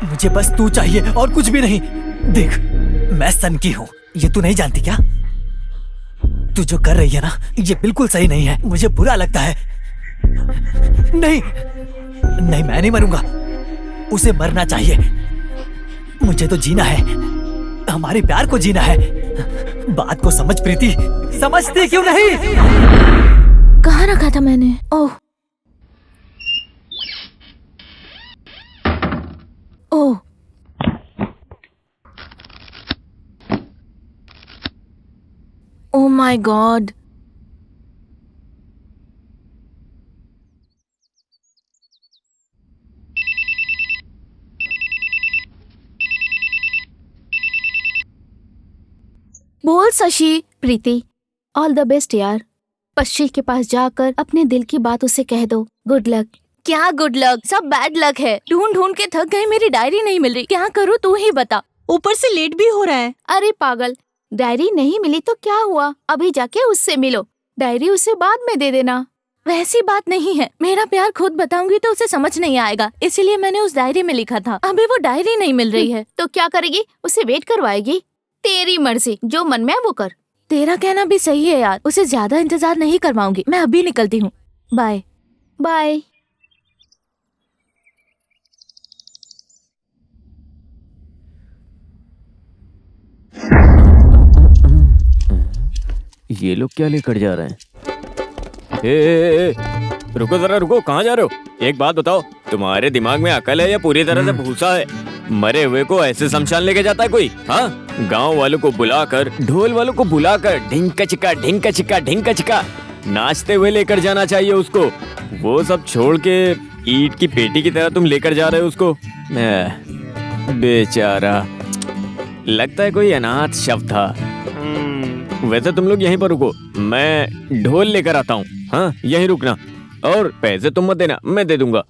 मुझे बस तू चाहिए और कुछ भी नहीं। देख, मैं सन की हूँ, ये तू नहीं जानती क्या? तू जो कर रही है ना, ये बिल्कुल सही नहीं है। मुझे बुरा लगता है। नहीं नहीं, मैं नहीं मरूंगा। उसे मरना चाहिए। मुझे तो जीना है, हमारे प्यार को जीना है। बात को समझ प्रीति, समझती क्यों नहीं?
कहाँ रखा था मैंने? ओह ओह, ओह माय गॉड। बोल शशि।
प्रीति, ऑल द बेस्ट यार। पश्चिम के पास जाकर अपने दिल की बात उसे कह दो। Good luck.
क्या गुड लक? सब बैड लक है। ढूंढ ढूंढ के थक गए, मेरी डायरी नहीं मिल रही। क्या करूँ तू ही बता।
ऊपर से लेट भी हो रहा है।
अरे पागल, डायरी नहीं मिली तो क्या हुआ? अभी जाके उससे मिलो, डायरी उसे बाद में दे देना।
वैसी बात नहीं है, मेरा प्यार खुद बताऊंगी तो उसे समझ नहीं आएगा, इसीलिए मैंने उस डायरी में लिखा था। अभी वो डायरी नहीं मिल रही है।
तो क्या करेगी? उसे वेट करवाएगी? तेरी मर्जी, जो मन में है वो कर।
तेरा कहना भी सही है यार, उसे ज्यादा इंतजार नहीं करवाऊंगी। मैं अभी निकलती हूँ। Bye
bye.
ये लोग क्या लेकर जा रहे हैं? ए, रुको जरा, रुको। कहाँ जा रहे हो? एक बात बताओ, तुम्हारे दिमाग में अकल है या पूरी तरह से भूसा है? मरे हुए को ऐसे शमशान लेके जाता है कोई? हाँ, गांव वालों को बुलाकर, ढोल वालों को बुलाकर ढिंका चिका ढिंका चिका ढिंका चिका नाचते हुए लेकर जाना चाहिए उसको। वो सब छोड़ के ईंट की पेटी की तरह तुम लेकर जा रहे हो उसको। बेचारा, लगता है कोई अनाथ शव था। वैसे तुम लोग यहीं पर रुको, मैं ढोल लेकर आता हूँ। हाँ, यहीं रुकना, और पैसे तुम मत देना, मैं दे दूंगा।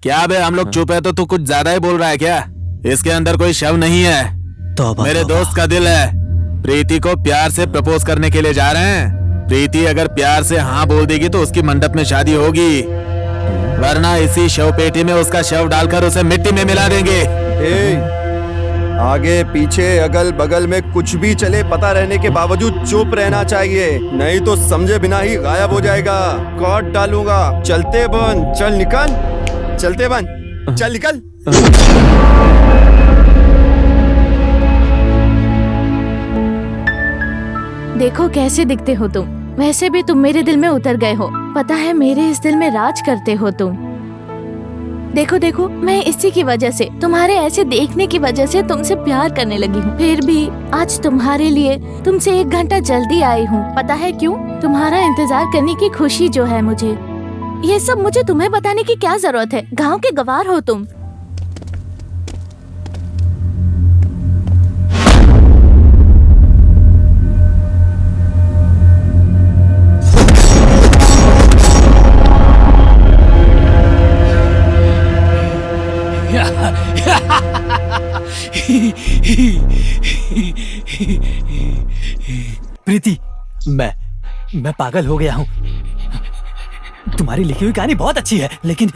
क्या बे, हम लोग चुप है तो तू कुछ ज्यादा ही बोल रहा है क्या? इसके अंदर कोई शव नहीं है। तौबा, मेरे दोस्त का दिल है। प्रीति को प्यार से प्रपोज करने के लिए जा रहे हैं। प्रीति अगर प्यार से हाँ बोल देगी तो उसकी मंडप में शादी होगी, वरना इसी शव पेटी में उसका शव डालकर उसे मिट्टी में मिला देंगे।
आगे पीछे अगल बगल में कुछ भी चले, पता रहने के बावजूद चुप रहना चाहिए, नहीं तो समझे बिना ही गायब हो जाएगा। काट डालूंगा। चलते बन, चल निकल, चलते बन, चल निकल।
देखो कैसे दिखते हो तुम। वैसे भी तुम मेरे दिल में उतर गए हो। पता है, मेरे इस दिल में राज करते हो तुम। देखो देखो, मैं इसी की वजह से, तुम्हारे ऐसे देखने की वजह से तुमसे प्यार करने लगी हूँ। फिर भी आज तुम्हारे लिए तुमसे 1 घंटा जल्दी आई हूँ। पता है क्यों? तुम्हारा इंतजार करने की खुशी जो है मुझे। ये सब मुझे तुम्हें बताने की क्या जरूरत है? गांव के गवार हो तुम।
प्रीति, मैं पागल हो गया हूँ। तुम्हारी लिखी हुई कहानी बहुत अच्छी है, लेकिन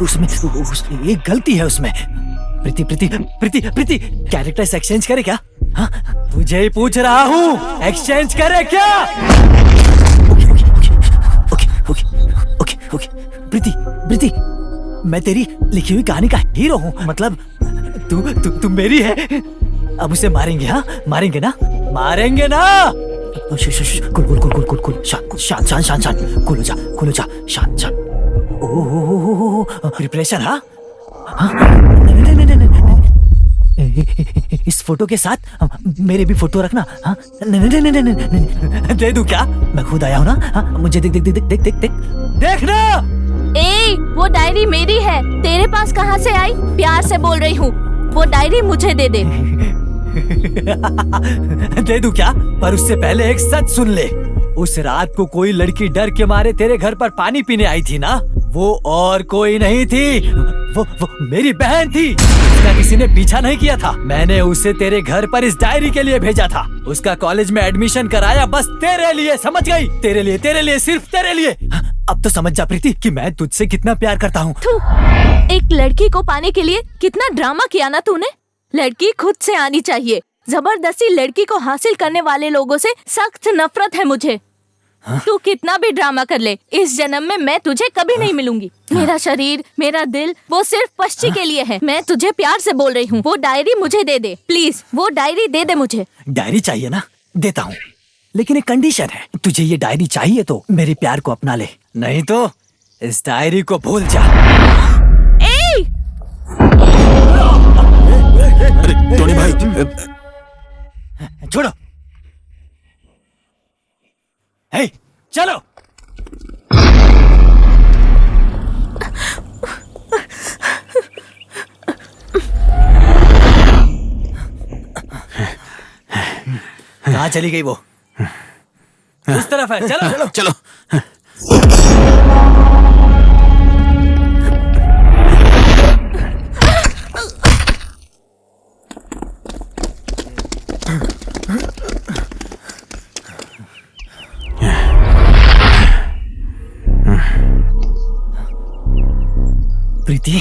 उसमें एक गलती है उसमें। प्रीति प्रीति प्रीति प्रीति, कैरेक्टर्स एक्सचेंज करे क्या? हाँ, तुझे ही पूछ रहा हूँ, एक्सचेंज करे क्या? Okay okay okay okay. Preeti Preeti, मैं तेरी लिखी हुई कहानी का हीरो हूँ। मतलब तू मेरी है। अब उसे मारेंगे? हाँ, मारेंगे ना, मारेंगे ना। कुल कुल कुल कुल कुल कुल, शांत शांत शांत शांत शांत, कुल हो जा, शांत शांत। ओह, प्रिपरेशन। हाँ इस फोटो के साथ मेरे भी फोटो रखना। हाँ, नहीं, दे दूं क्या? मैं खुद आया हूँ ना। हाँ, मुझे देख देख देख देख देख देख देखना।
ए, वो डायरी मेरी है, तेरे पास कहाँ से आई? प्यार से बोल रही हूँ, वो डायरी मुझे दे दे।
दे दूं क्या? पर उससे पहले एक सच सुन ले। उस रात को कोई लड़की डर के मारे तेरे घर पर पानी पीने आई थी ना? वो और कोई नहीं थी, वो मेरी बहन थी। उसका किसी ने पीछा नहीं किया था। मैंने उसे तेरे घर पर इस डायरी के लिए भेजा था। उसका कॉलेज में एडमिशन कराया बस तेरे लिए, समझ गई? तेरे लिए, सिर्फ तेरे लिए।
अब तो समझ जा प्रीति कि मैं तुझसे कितना प्यार करता हूँ।
थू, एक लड़की को पाने के लिए कितना ड्रामा किया ना तूने। लड़की खुद से आनी चाहिए। जबरदस्ती लड़की को हासिल करने वाले लोगों से सख्त नफरत है मुझे। तू कितना भी ड्रामा कर ले, इस जन्म में मैं तुझे कभी नहीं मिलूंगी। मेरा शरीर, मेरा दिल, वो सिर्फ पश्ची के लिए है। मैं तुझे प्यार से बोल रही हूँ, वो डायरी मुझे दे दे प्लीज। वो डायरी दे दे मुझे।
डायरी चाहिए ना, देता हूँ, लेकिन एक कंडीशन है। तुझे ये डायरी चाहिए तो मेरे प्यार को अपना ले, नहीं तो इस डायरी को भूल जा।
ए!
टोनी भाई,
छोड़ो। हे, चलो। कहाँ चली गई वो?
उस तरफ है, चलो
चलो।
प्रीति,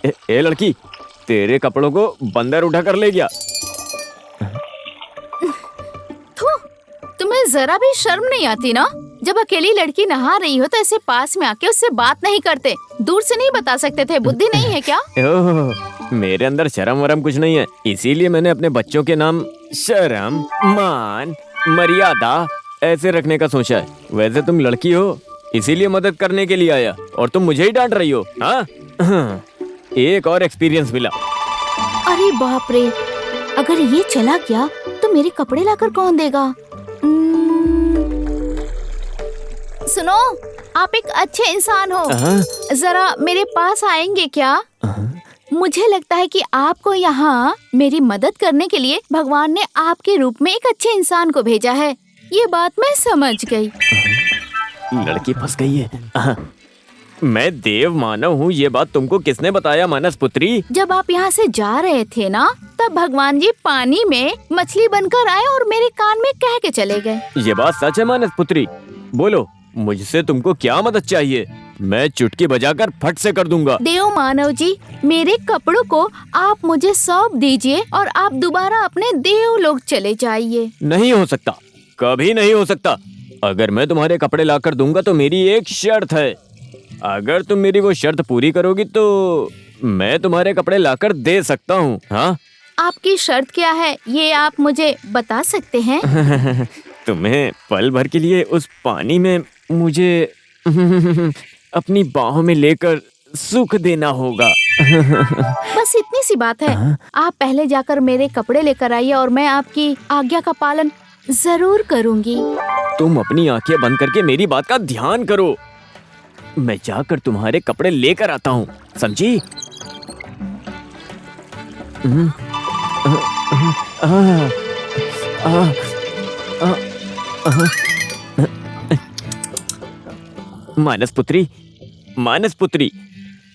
ए लड़की, तेरे कपड़ों को बंदर उठा कर ले गया।
थू, तुम्हें जरा भी शर्म नहीं आती ना? जब अकेली लड़की नहा रही हो तो ऐसे पास में आके उससे बात नहीं करते? दूर से नहीं बता सकते थे? बुद्धि नहीं है क्या?
ओह, मेरे अंदर शर्म वरम कुछ नहीं है, इसीलिए मैंने अपने बच्चों के नाम शर्म, मान, मर्यादा ऐसे रखने का सोचा है। वैसे तुम लड़की हो, इसीलिए मदद करने के लिए आया और तुम मुझे ही डांट रही हो। हाँ, एक और एक्सपीरियंस मिला।
अरे बाप रे, अगर ये चला गया तो मेरे कपड़े लाकर कौन देगा? सुनो, आप एक अच्छे इंसान हो, जरा मेरे पास आएंगे क्या? मुझे लगता है कि आपको यहाँ मेरी मदद करने के लिए भगवान ने आपके रूप में एक अच्छे इंसान को भेजा है। ये बात मैं समझ गई।
लड़की फंस गई है। मैं देव मानव हूँ, ये बात तुमको किसने बताया मानस पुत्री?
जब आप यहाँ से जा रहे थे ना, तब भगवान जी पानी में मछली बनकर आए और मेरे कान में कह के चले गए।
ये बात सच है मानस पुत्री? बोलो, मुझसे तुमको क्या मदद चाहिए? मैं चुटकी बजाकर फट से कर दूंगा।
देव मानव जी, मेरे कपड़ों को आप मुझे सौंप दीजिए और आप दोबारा अपने देव लोग चले जाइए।
नहीं हो सकता, कभी नहीं हो सकता। अगर मैं तुम्हारे कपड़े लाकर दूंगा तो मेरी एक शर्त है। अगर तुम मेरी वो शर्त पूरी करोगी तो मैं तुम्हारे कपड़े लाकर दे सकता हूँ। हाँ,
आपकी शर्त क्या है, ये आप मुझे बता सकते हैं?
तुम्हें पल भर के लिए उस पानी में मुझे अपनी बाहों में लेकर सुख देना होगा।
बस इतनी सी बात है। आप पहले जाकर मेरे कपड़े लेकर आइए और मैं आपकी आज्ञा का पालन जरूर करूंगी।
तुम अपनी आंखें बंद करके मेरी बात का ध्यान करो। मैं जाकर तुम्हारे कपड़े लेकर आता हूँ, समझी? मानस पुत्री, मानस पुत्री,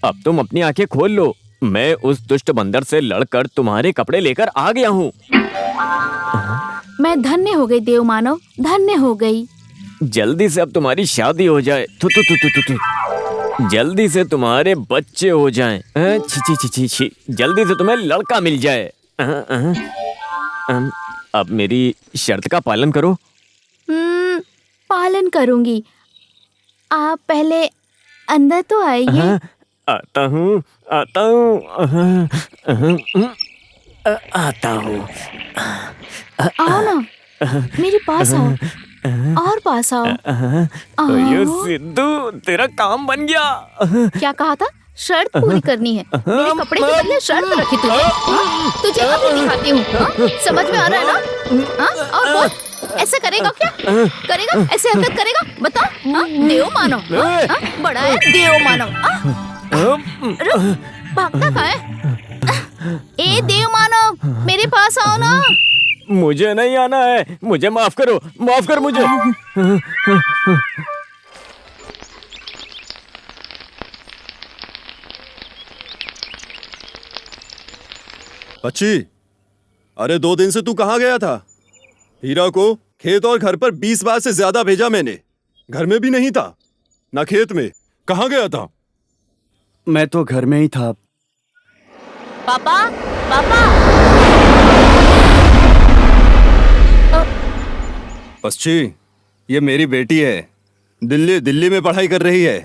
अब तुम अपनी आंखें खोल लो। मैं उस दुष्ट बंदर से लड़कर तुम्हारे कपड़े लेकर आ गया हूँ।
मैं धन्य हो गई देव मानव, धन्य हो गई।
जल्दी से अब तुम्हारी शादी हो जाए। थु थु थु थु थु। जल्दी से तुम्हारे बच्चे हो जाएं। छी छी छी छी छी। जल्दी से तुम्हें लड़का मिल जाए। अब मेरी शर्त का पालन करो।
पालन करूंगी। आप पहले अंदर तो आइए।
आता हूँ, आता हूँ, आता हूँ।
आओ ना, मेरे पास आओ, और पास आओ।
ये सिद्धू, तेरा काम बन गया।
क्या कहा था? शर्त पूरी करनी है। मेरे कपड़े के बदले शर्त रखी तूने। तुझे अभी दिखाती हूँ। समझ में आ रहा है ना? और बोल, ऐसे करेगा क्या? करेगा? ऐसे हरकत करेगा? बता। देव मानव, बड़ा है देव मानव। भागता कहाँ है? ए देव मानव, मेरे पास आओ ना।
मुझे नहीं आना है, मुझे माफ करो, माफ कर मुझे।
बच्ची, अरे 2 दिन से तू कहाँ गया था? हीरा को खेत और घर पर 20 बार से ज्यादा भेजा मैंने। घर में भी नहीं था, ना खेत में। कहाँ गया था?
मैं तो घर में ही था।
पापा, पापा।
बच्ची, ये मेरी बेटी है। दिल्ली में पढ़ाई कर रही है।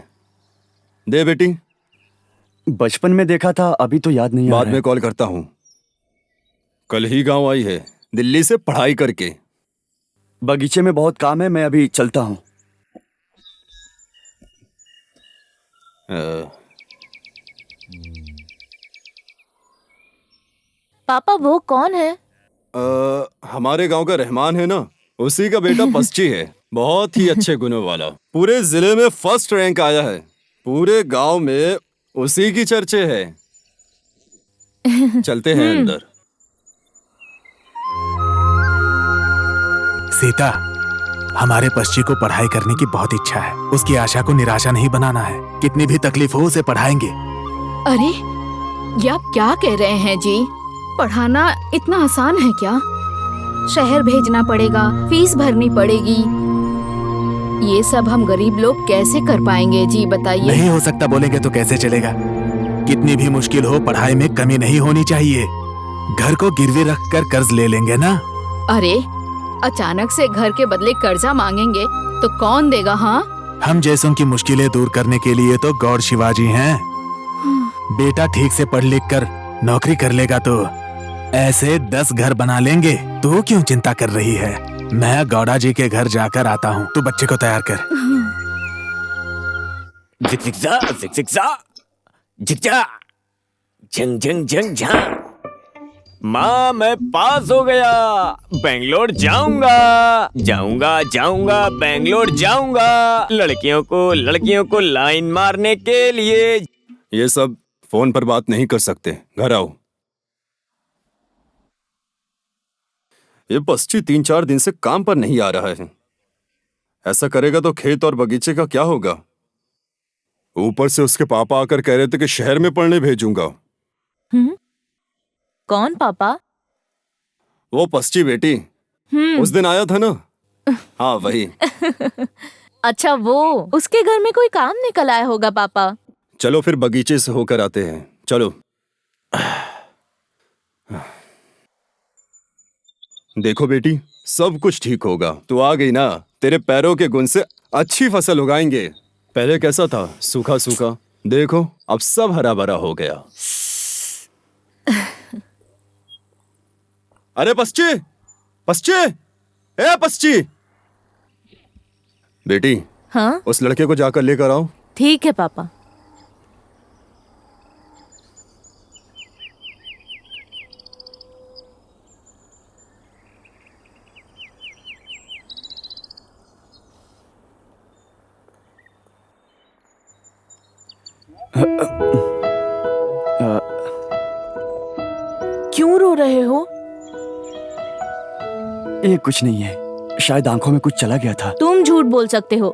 दे बेटी।
बचपन में देखा था, अभी तो याद नहीं आ रहा है।
बाद में कॉल करता हूँ। कल ही गांव आई है, दिल्ली से पढ़ाई करके।
बगीचे में बहुत काम है, मैं अभी चलता हूँ।
पापा, वो कौन है?
हमारे गांव का रहमान है ना, उसी का बेटा बस्ची है। बहुत ही अच्छे गुणों वाला, पूरे जिले में फर्स्ट रैंक आया है। पूरे गांव में उसी की चर्चे है। चलते हैं अंदर।
सीता, हमारे पश्ची को पढ़ाई करने की बहुत इच्छा है। उसकी आशा को निराशा नहीं बनाना है। कितनी भी तकलीफ हो, उसे पढ़ाएंगे।
अरे, ये आप क्या कह रहे हैं जी? पढ़ाना इतना आसान है क्या? शहर भेजना पड़ेगा, फीस भरनी पड़ेगी। ये सब हम गरीब लोग कैसे कर पाएंगे जी, बताइए।
नहीं हो सकता बोलेंगे तो कैसे चलेगा? कितनी भी मुश्किल हो, पढ़ाई में कमी नहीं होनी चाहिए। घर को गिरवी रखकर कर्ज ले लेंगे ना।
अरे अचानक से घर के बदले कर्जा मांगेंगे तो कौन देगा? हाँ,
हम जैसों की मुश्किलें दूर करने के लिए तो गौड़ शिवाजी हैं। बेटा ठीक से पढ़ लिख कर नौकरी कर लेगा तो ऐसे 10 घर बना लेंगे। तू क्यों चिंता कर रही है? मैं गौड़ा जी के घर जाकर आता हूँ, तू बच्चे को तैयार कर।
जिगजिगजा, जिगजिगजा, जिगजा, झंग झंग झंग झंग। माँ, मैं पास हो गया। बेंगलोर जाऊंगा, जाऊंगा जाऊंगा, बेंगलोर जाऊंगा। लड़कियों को लाइन मारने के लिए।
ये सब फोन पर बात नहीं कर सकते, घर आओ। ये पश्चिम 3-4 दिन से काम पर नहीं आ रहा है। ऐसा करेगा तो खेत और बगीचे का क्या होगा? ऊपर से उसके पापा आकर कह रहे थे कि शहर में पढ़ने भेजूंगा।
कौन पापा?
वो पश्चिम बेटी उस दिन आया था ना। हाँ, वही।
अच्छा, वो उसके घर में कोई काम निकल आया होगा पापा।
चलो फिर बगीचे से होकर आते हैं, चलो। देखो बेटी, सब कुछ ठीक होगा। तू आ गई ना, तेरे पैरों के गुण से अच्छी फसल उगाएंगे। पहले कैसा था, सूखा सूखा, देखो अब सब हरा भरा हो गया। अरे पश्ची, पश्ची, ए पश्ची। बेटी,
हाँ,
उस लड़के को जाकर लेकर आओ।
ठीक है पापा। क्यों रो रहे हो?
ये कुछ नहीं है, शायद आंखों में कुछ चला गया था।
तुम झूठ बोल सकते हो,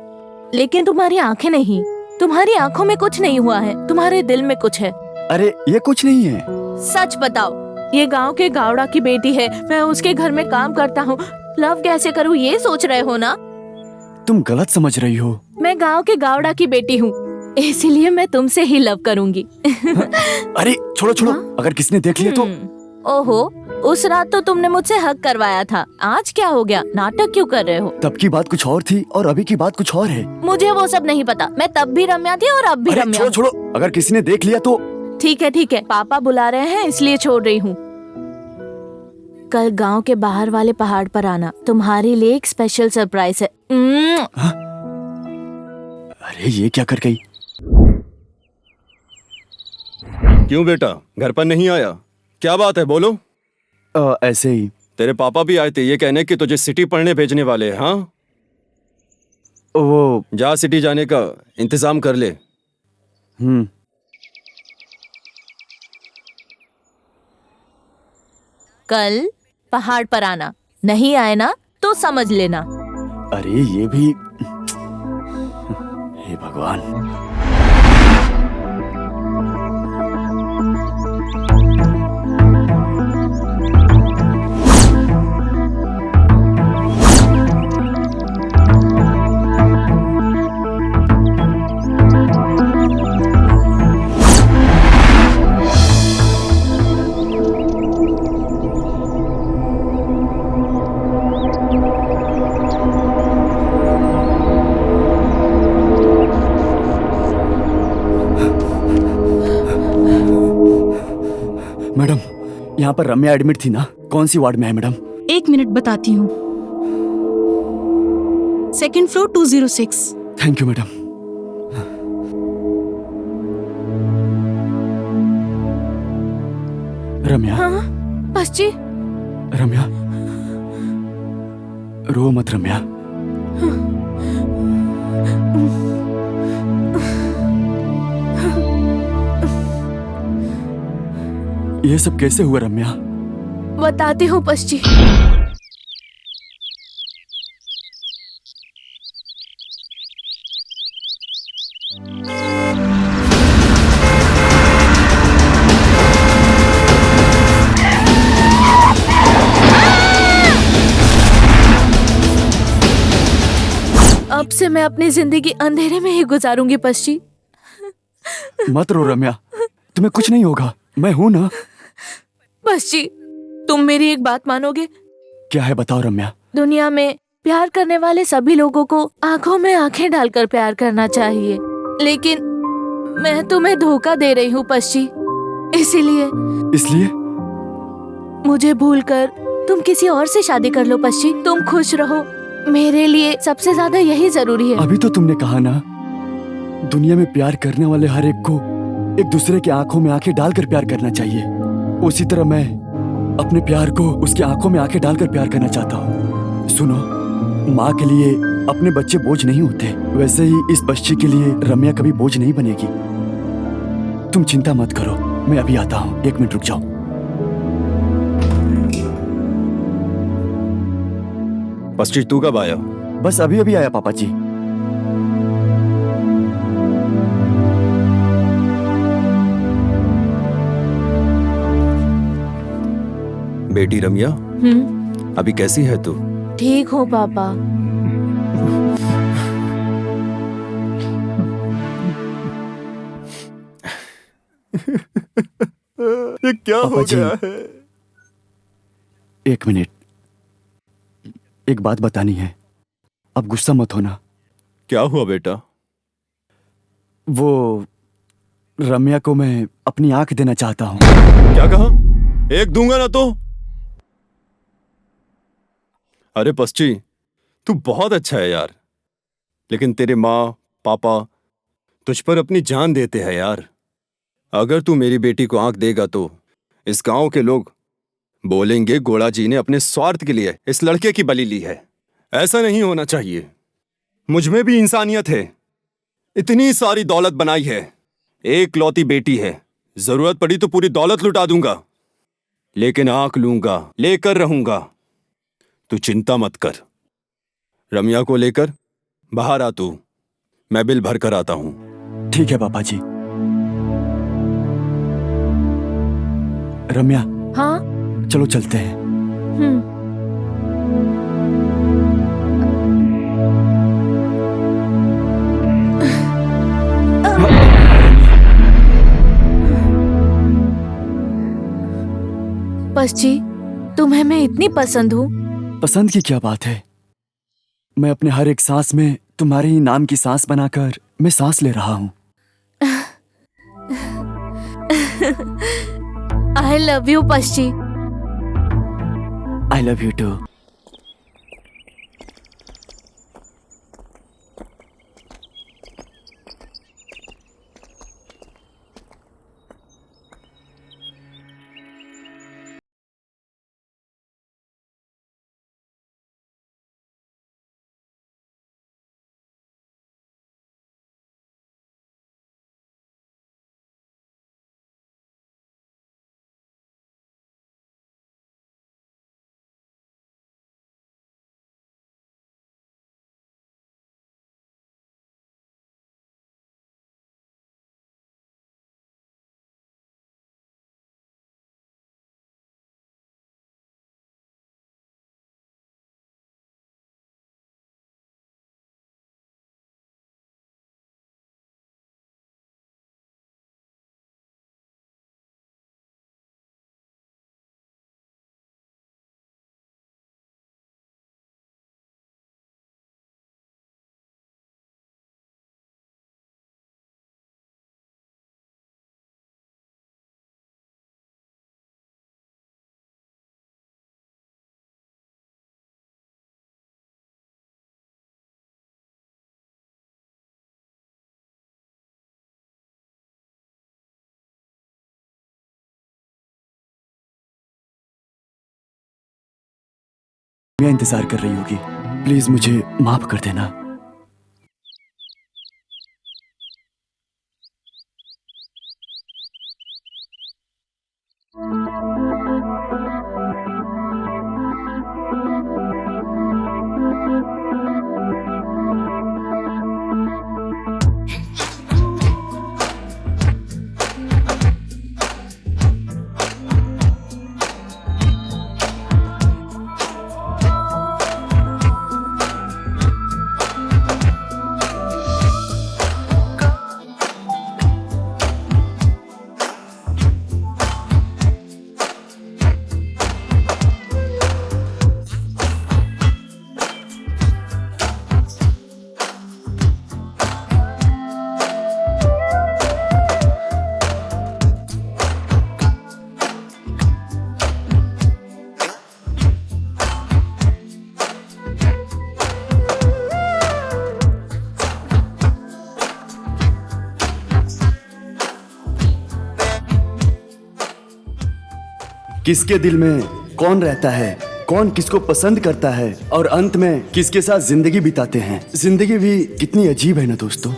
लेकिन तुम्हारी आंखें नहीं। तुम्हारी आंखों में कुछ नहीं हुआ है, तुम्हारे दिल में कुछ है।
अरे ये कुछ नहीं है।
सच बताओ। ये गांव के गावड़ा की बेटी है, मैं उसके घर में काम करता हूँ। लव कैसे करूँ ये सोच रहे हो ना?
तुम गलत समझ रही हो।
मैं गांव के गावड़ा की बेटी हूँ, इसीलिए मैं तुमसे ही लव करूंगी।
अरे छोड़ो छोड़ो, अगर किसी ने देख लिया तो।
ओहो, उस रात तो तुमने मुझसे हक करवाया था, आज क्या हो गया? नाटक क्यों कर रहे हो?
तब की बात कुछ और थी और अभी की बात कुछ और है।
मुझे वो सब नहीं पता, मैं तब भी रम्या थी और अब भी
अरे
रम्या।
छोड़ो छोड़ो, अगर किसी ने देख लिया तो।
ठीक है, पापा बुला रहे हैं इसलिए छोड़ रही हूँ। कल गांव के बाहर वाले पहाड़ पर आना, तुम्हारे लिए एक स्पेशल सरप्राइज है।
अरे ये क्या कर गई?
क्यों बेटा, घर पर नहीं आया? क्या बात है, बोलो।
ऐसे ही।
तेरे पापा भी आए थे ये कहने कि तुझे सिटी पढ़ने भेजने वाले हैं। हाँ,
वो
जा सिटी जाने का इंतजाम कर ले।
कल पहाड़ पर आना, नहीं आए ना तो समझ लेना।
अरे ये भी, हे भगवान। मैडम, यहाँ पर रम्या एडमिट थी ना? कौन सी वार्ड में है मैडम?
1 मिनट बताती हूँ। 2nd floor 206।
Thank you madam. Ramya.
हाँ, पश्ची।
रम्या, रो मत रम्या। ये सब कैसे हुआ रम्या?
बताती हूँ पश्ची। अब से मैं अपनी जिंदगी अंधेरे में ही गुजारूंगी पश्ची।
मत रो रम्या, तुम्हें कुछ नहीं होगा, मैं हूं ना।
बस जी, तुम मेरी एक बात मानोगे?
क्या है बताओ रम्या।
दुनिया में प्यार करने वाले सभी लोगों को आंखों में आंखें डालकर प्यार करना चाहिए, लेकिन मैं तुम्हें धोखा दे रही हूँ पश्ची। इसलिए मुझे भूलकर तुम किसी और से शादी कर लो पश्ची। तुम खुश रहो, मेरे लिए सबसे ज्यादा यही जरूरी है।
अभी तो तुमने कहा ना, दुनिया में प्यार करने वाले हर एक को एक दूसरे की आंखों में आंखें डालकर प्यार करना चाहिए। उसी तरह मैं अपने प्यार को उसकी आंखों में आंखें डालकर प्यार करना चाहता हूँ। सुनो, माँ के लिए अपने बच्चे बोझ नहीं होते, वैसे ही इस बच्ची के लिए रम्या कभी बोझ नहीं बनेगी। तुम चिंता मत करो, मैं अभी आता हूँ, 1 मिनट रुक जाओ।
पश्ची, तू कब आया?
बस अभी अभी आया पापा जी।
बेटी रम्या, अभी कैसी है तू?
ठीक हो पापा।
ये क्या हो गया है?
1 मिनट, एक बात बतानी है, अब गुस्सा मत होना।
क्या हुआ बेटा?
वो रम्या को मैं अपनी आंख देना चाहता हूँ।
क्या कहा? एक दूंगा ना तो? अरे पश्ची, तू बहुत अच्छा है यार, लेकिन तेरे माँ पापा तुझ पर अपनी जान देते हैं यार। अगर तू मेरी बेटी को आंख देगा तो इस गांव के लोग बोलेंगे गोड़ा जी ने अपने स्वार्थ के लिए इस लड़के की बलि ली है। ऐसा नहीं होना चाहिए। मुझ में भी इंसानियत है। इतनी सारी दौलत बनाई है, एक लौती बेटी है, जरूरत पड़ी तो पूरी दौलत लुटा दूंगा, लेकिन आंख लूंगा, लेकर रहूंगा। तू चिंता मत कर। रम्या को लेकर बाहर आ तू, मैं बिल भर कर आता हूं।
ठीक है पापा जी। रम्या,
हाँ?
चलो चलते हैं।
पश्ची, तुम्हें मैं इतनी पसंद हूँ।
पसंद की क्या बात है? मैं अपने हर एक सांस में तुम्हारे ही नाम की सांस बनाकर मैं सांस ले रहा हूँ।
I love you पश्ची।
I love you too। मैं इंतजार कर रही होगी, प्लीज मुझे माफ कर देना। किसके दिल में कौन रहता है, कौन किसको पसंद करता है और अंत में किसके साथ जिंदगी बिताते हैं। जिंदगी भी कितनी अजीब है ना दोस्तों।